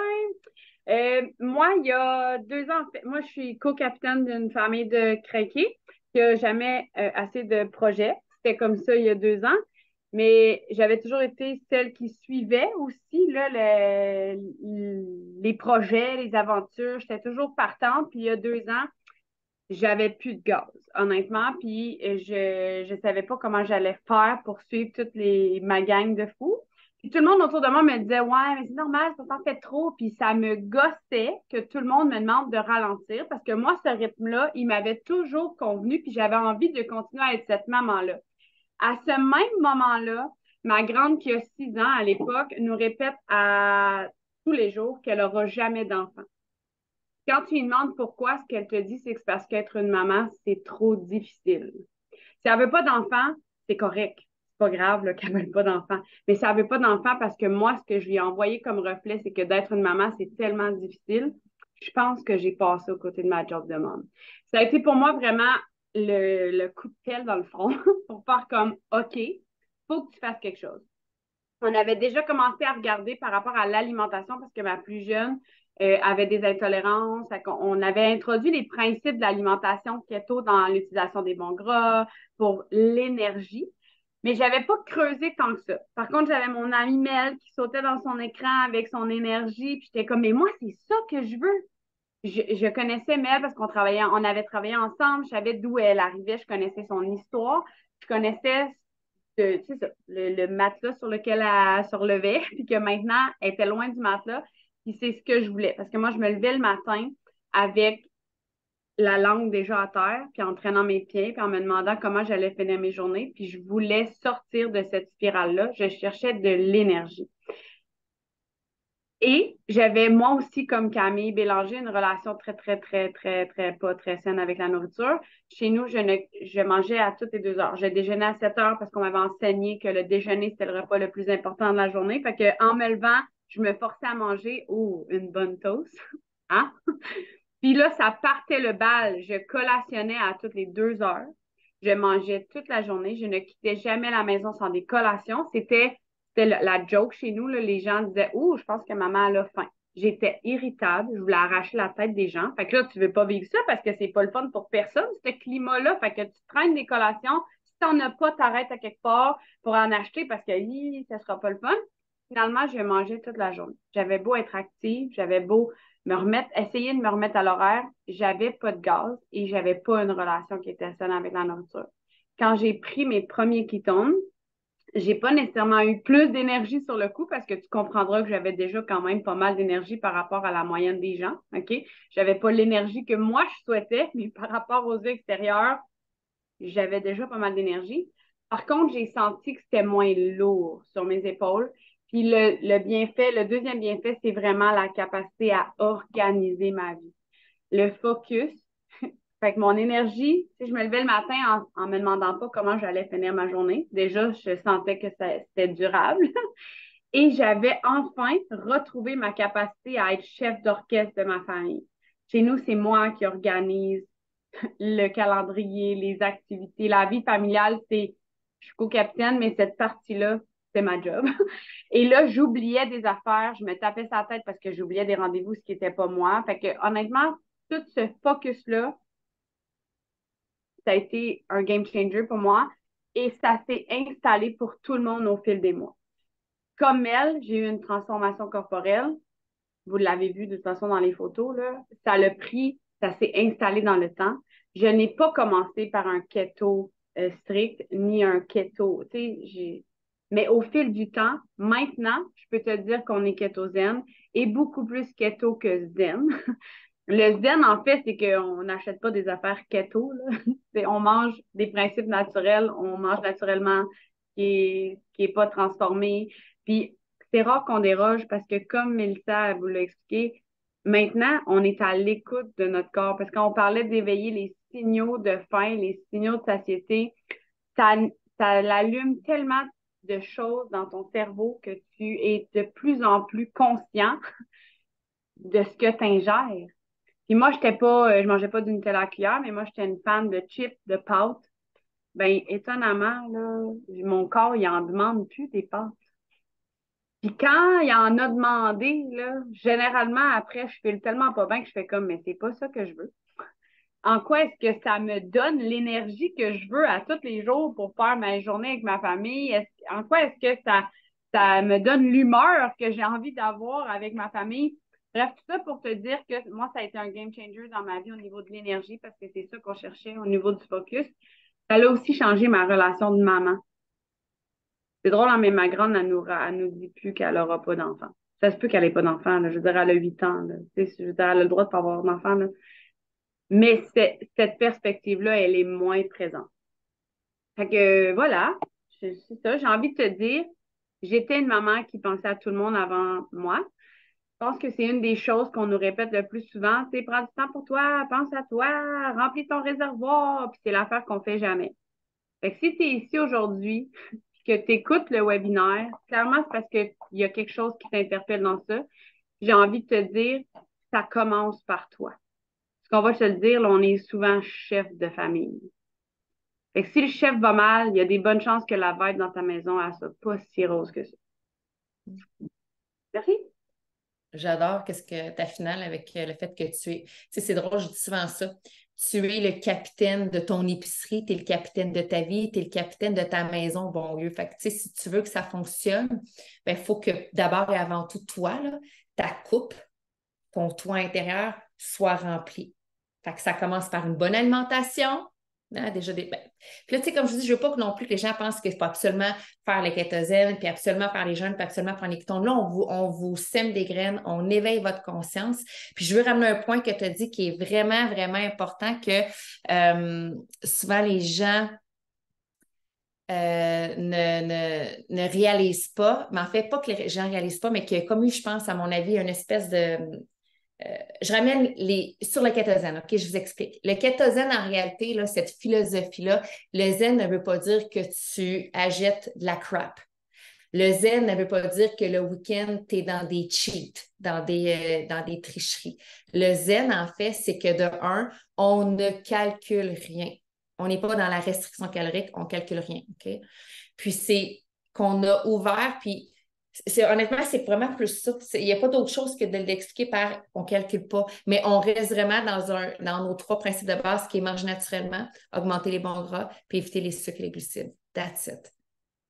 Moi, il y a 2 ans, en fait, moi, je suis co-capitaine d'une famille de crinqués qui n'a jamais assez de projets. C'était comme ça il y a 2 ans. Mais j'avais toujours été celle qui suivait aussi là, les projets, les aventures. J'étais toujours partante. Puis il y a 2 ans, j'avais plus de gaz, honnêtement. Puis je savais pas comment j'allais faire pour suivre ma gang de fous. Puis tout le monde autour de moi me disait, ouais, mais c'est normal, ça t'en fait trop. Puis ça me gossait que tout le monde me demande de ralentir parce que moi, ce rythme-là, il m'avait toujours convenu. Puis j'avais envie de continuer à être cette maman-là. À ce même moment-là, ma grande qui a 6 ans à l'époque nous répète à tous les jours qu'elle n'aura jamais d'enfant. Quand tu lui demandes pourquoi, ce qu'elle te dit, c'est que c'est parce qu'être une maman, c'est trop difficile. Si elle veut pas d'enfant, c'est correct. C'est pas grave là, qu'elle ne veut pas d'enfant. Mais si elle veut pas d'enfant, parce que moi, ce que je lui ai envoyé comme reflet, c'est que d'être une maman, c'est tellement difficile. Je pense que j'ai passé aux côtés de ma job de maman. Ça a été pour moi vraiment le coup de pelle dans le front pour faire comme OK, faut que tu fasses quelque chose. On avait déjà commencé à regarder par rapport à l'alimentation parce que ma plus jeune avait des intolérances. On avait introduit les principes de l'alimentation keto dans l'utilisation des bons gras pour l'énergie, mais je n'avais pas creusé tant que ça. Par contre, j'avais mon amie Mel qui sautait dans son écran avec son énergie, puis j'étais comme, mais moi, c'est ça que je veux. Je connaissais Mel parce on avait travaillé ensemble, je savais d'où elle arrivait, je connaissais son histoire, je connaissais le matelas sur lequel elle se relevait, puis que maintenant, elle était loin du matelas, puis c'est ce que je voulais. Parce que moi, je me levais le matin avec la langue déjà à terre, puis en traînant mes pieds, puis en me demandant comment j'allais finir mes journées. Puis je voulais sortir de cette spirale-là. Je cherchais de l'énergie. Et j'avais moi aussi, comme Camille Bélanger, une relation très, très, très, très, très, pas très saine avec la nourriture. Chez nous, je mangeais à toutes les 2 heures. Je déjeunais à 7 heures parce qu'on m'avait enseigné que le déjeuner, c'était le repas le plus important de la journée. Fait que en me levant, je me forçais à manger, une bonne toast. Hein? Puis là, ça partait le bal. Je collationnais à toutes les 2 heures. Je mangeais toute la journée. Je ne quittais jamais la maison sans des collations. C'était la joke chez nous. Là. Les gens disaient, je pense que maman a faim. J'étais irritable. Je voulais arracher la tête des gens. Fait que là, tu veux pas vivre ça parce que c'est pas le fun pour personne, ce climat-là. Fait que tu traînes des collations. Si t'en as pas, t'arrêtes à quelque part pour en acheter parce que, ça sera pas le fun. Finalement, je mangeais toute la journée. J'avais beau être active, j'avais beau essayer de me remettre à l'horaire, j'avais pas de gaz et j'avais pas une relation qui était saine avec la nourriture. Quand j'ai pris mes premiers ketones, j'ai pas nécessairement eu plus d'énergie sur le coup parce que tu comprendras que j'avais déjà quand même pas mal d'énergie par rapport à la moyenne des gens, OK? J'avais pas l'énergie que moi je souhaitais, mais par rapport aux yeux extérieurs, j'avais déjà pas mal d'énergie. Par contre, j'ai senti que c'était moins lourd sur mes épaules. Puis le deuxième bienfait, c'est vraiment la capacité à organiser ma vie. Le focus. Fait que mon énergie, si je me levais le matin en me demandant pas comment j'allais finir ma journée, déjà, je sentais que c'était durable. Et j'avais enfin retrouvé ma capacité à être chef d'orchestre de ma famille. Chez nous, c'est moi qui organise le calendrier, les activités. La vie familiale, je suis co-capitaine, mais cette partie-là, c'est ma job. Et là, j'oubliais des affaires, je me tapais sa tête parce que j'oubliais des rendez-vous, ce qui n'était pas moi. Fait que, honnêtement, tout ce focus-là, ça a été un game changer pour moi et ça s'est installé pour tout le monde au fil des mois. Comme elle, j'ai eu une transformation corporelle. Vous l'avez vu de toute façon dans les photos, là. Ça l'a pris, ça s'est installé dans le temps. Je n'ai pas commencé par un keto strict, ni un keto, tu sais, mais au fil du temps, maintenant, je peux te dire qu'on est keto zen et beaucoup plus keto que zen. Le zen, en fait, c'est qu'on n'achète pas des affaires keto, là. On mange des principes naturels, on mange naturellement qui est pas transformé. Puis c'est rare qu'on déroge parce que comme Mélissa vous l'a expliqué, maintenant, on est à l'écoute de notre corps. Parce qu'on parlait d'éveiller les signaux de faim, les signaux de satiété, ça, ça allume tellement de choses dans ton cerveau que tu es de plus en plus conscient de ce que tu ingères. Puis moi, je mangeais pas d'une telle cuillère, mais moi, j'étais une fan de chips, de pâtes. Ben, étonnamment, là, mon corps, il en demande plus des pâtes. Puis quand il en a demandé, là, généralement, après, je file tellement pas bien que je fais comme, mais c'est pas ça que je veux. En quoi est-ce que ça me donne l'énergie que je veux à tous les jours pour faire ma journée avec ma famille? En quoi est-ce que ça me donne l'humeur que j'ai envie d'avoir avec ma famille? Bref, tout ça pour te dire que moi, ça a été un game changer dans ma vie au niveau de l'énergie parce que c'est ça qu'on cherchait au niveau du focus. Ça a aussi changé ma relation de maman. C'est drôle, hein, mais ma grande, elle nous dit plus qu'elle n'aura pas d'enfant. Ça se peut qu'elle n'ait pas d'enfant, là. Je veux dire, elle a 8 ans, là. Tu sais, je veux dire, elle a le droit de pas avoir d'enfant, là. Mais cette perspective-là, elle est moins présente. Fait que voilà, c'est ça. J'ai envie de te dire, j'étais une maman qui pensait à tout le monde avant moi. Je pense que c'est une des choses qu'on nous répète le plus souvent. Tu sais, prends du temps pour toi, pense à toi, remplis ton réservoir, puis c'est l'affaire qu'on fait jamais. Fait que si tu es ici aujourd'hui, que tu écoutes le webinaire, clairement, c'est parce qu'il y a quelque chose qui t'interpelle dans ça. J'ai envie de te dire, ça commence par toi. Ce qu'on va se le dire, là, on est souvent chef de famille. Fait que si le chef va mal, il y a des bonnes chances que la vibe dans ta maison, elle soit pas si rose que ça. Merci. J'adore qu'est-ce que ta finale avec le fait que tu es. Tu sais, c'est drôle, je dis souvent ça. Tu es le capitaine de ton épicerie, tu es le capitaine de ta vie, tu es le capitaine de ta maison, bon lieu. Fait que, tu sais, si tu veux que ça fonctionne, il faut que d'abord et avant tout, toi, là, ta coupe, ton toit intérieur soit rempli. Fait que ça commence par une bonne alimentation, Ah, déjà des. Puis là, tu sais, comme je dis, je veux pas non plus que les gens pensent qu'il faut absolument faire les kétosène, puis absolument faire les jeûnes, puis absolument prendre les ketones. Là, on vous sème des graines, on éveille votre conscience. Puis je veux ramener un point que tu as dit qui est vraiment, vraiment important que souvent les gens ne réalisent pas, mais en fait, pas que les gens ne réalisent pas, mais que, comme je pense, à mon avis, une espèce de. Je ramène sur le kétosène, OK? Je vous explique. Le kétosène, en réalité, là, cette philosophie-là, le zen ne veut pas dire que tu achètes de la crap. Le zen ne veut pas dire que le week-end, tu es dans des cheats, dans des tricheries. Le zen, en fait, c'est que de un, on ne calcule rien. On n'est pas dans la restriction calorique, on ne calcule rien, OK? Puis c'est qu'on a ouvert, puis honnêtement, c'est vraiment plus ça. Il n'y a pas d'autre chose que de l'expliquer par on ne calcule pas, mais on reste vraiment dans nos 3 principes de base qui est manger naturellement, augmenter les bons gras, puis éviter les sucres et les glucides. That's it.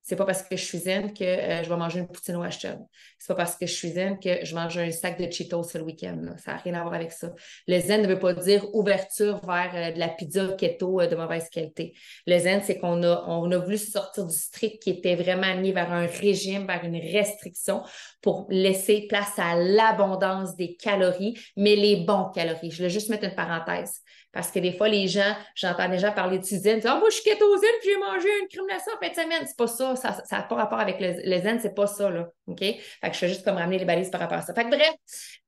C'est pas parce que je suis zen que je vais manger une poutine au hashtag. C'est pas parce que je suis zen que je mange un sac de Cheetos le week-end. Là. Ça n'a rien à voir avec ça. Le zen ne veut pas dire ouverture vers de la pizza keto de mauvaise qualité. Le zen, c'est qu'on a voulu sortir du strict qui était vraiment mis vers un régime, vers une restriction pour laisser place à l'abondance des calories, mais les bons calories. Je vais juste mettre une parenthèse. Parce que des fois, les gens, j'entends déjà parler de zen, moi, je suis kétosine, puis j'ai mangé une crème glacée en fin de semaine. C'est pas ça. Ça n'a pas rapport avec le zen, c'est pas ça, là. OK? Fait que je fais juste comme ramener les balises par rapport à ça. Fait que bref,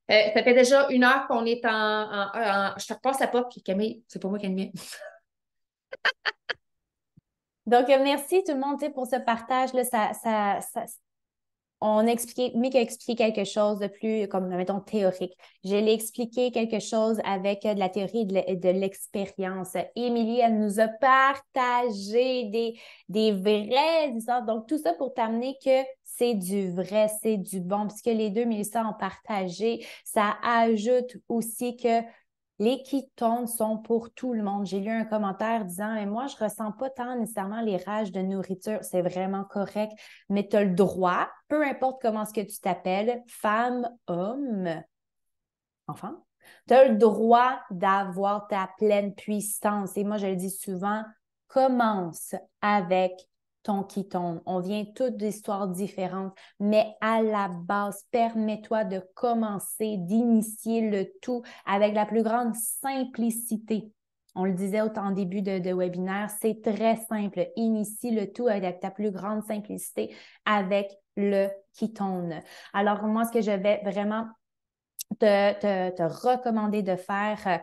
ça fait déjà 1 heure qu'on est je te repasse la porte, puis Camille, c'est pas moi qui ai mis. Donc, merci tout le monde pour ce partage. Là, on a expliqué, Mick a expliqué quelque chose de plus, comme, mettons, théorique. Je l'ai expliqué quelque chose avec de la théorie et de l'expérience. Émilie, elle nous a partagé des vraies histoires. Donc, tout ça pour t'amener que c'est du vrai, c'est du bon. Puisque les deux, Mélissa, ont partagé, ça ajoute aussi que les ketones sont pour tout le monde. J'ai lu un commentaire disant « Moi, je ne ressens pas tant nécessairement les rages de nourriture. C'est vraiment correct, mais tu as le droit, peu importe comment est-ce que tu t'appelles, femme, homme, enfant, tu as le droit d'avoir ta pleine puissance. » Et moi, je le dis souvent, commence avec ton ketone. On vient toutes d'histoires différentes, mais à la base, permets-toi de commencer, d'initier le tout avec la plus grande simplicité. On le disait en début de webinaire, c'est très simple. Initie le tout avec ta plus grande simplicité avec le ketone. Alors, moi, ce que je vais vraiment te recommander de faire,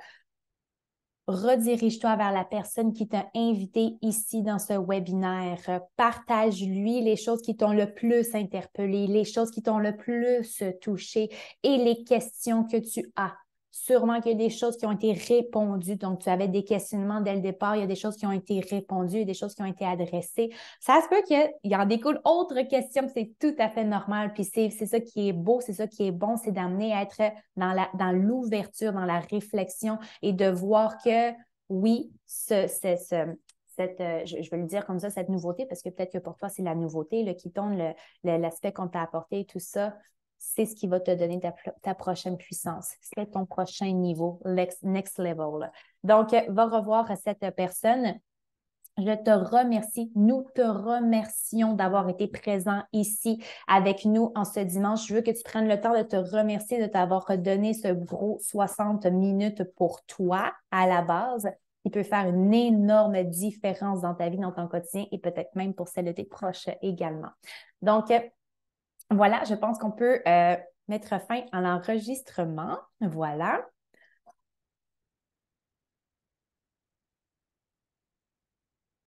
redirige-toi vers la personne qui t'a invité ici dans ce webinaire. Partage-lui les choses qui t'ont le plus interpellé, les choses qui t'ont le plus touché et les questions que tu as. Sûrement qu'il y a des choses qui ont été répondues. Donc, tu avais des questionnements dès le départ. Il y a des choses qui ont été répondues, il y a des choses qui ont été adressées. Ça se peut qu'il en découle autres questions, c'est tout à fait normal. Puis c'est ça qui est beau, c'est ça qui est bon, c'est d'amener à être dans l'ouverture, dans la réflexion et de voir que oui, je vais le dire comme ça, cette nouveauté, parce que peut-être que pour toi, c'est la nouveauté, le ketone, l'aspect qu'on t'a apporté et tout ça, c'est ce qui va te donner ta prochaine puissance. C'est ton prochain niveau, next level. Donc, va revoir cette personne. Je te remercie. Nous te remercions d'avoir été présent ici avec nous en ce dimanche. Je veux que tu prennes le temps de te remercier de t'avoir donné ce gros 60 minutes pour toi à la base, qui peut faire une énorme différence dans ta vie, dans ton quotidien et peut-être même pour celle de tes proches également. Donc, voilà, je pense qu'on peut mettre fin à l'enregistrement. Voilà.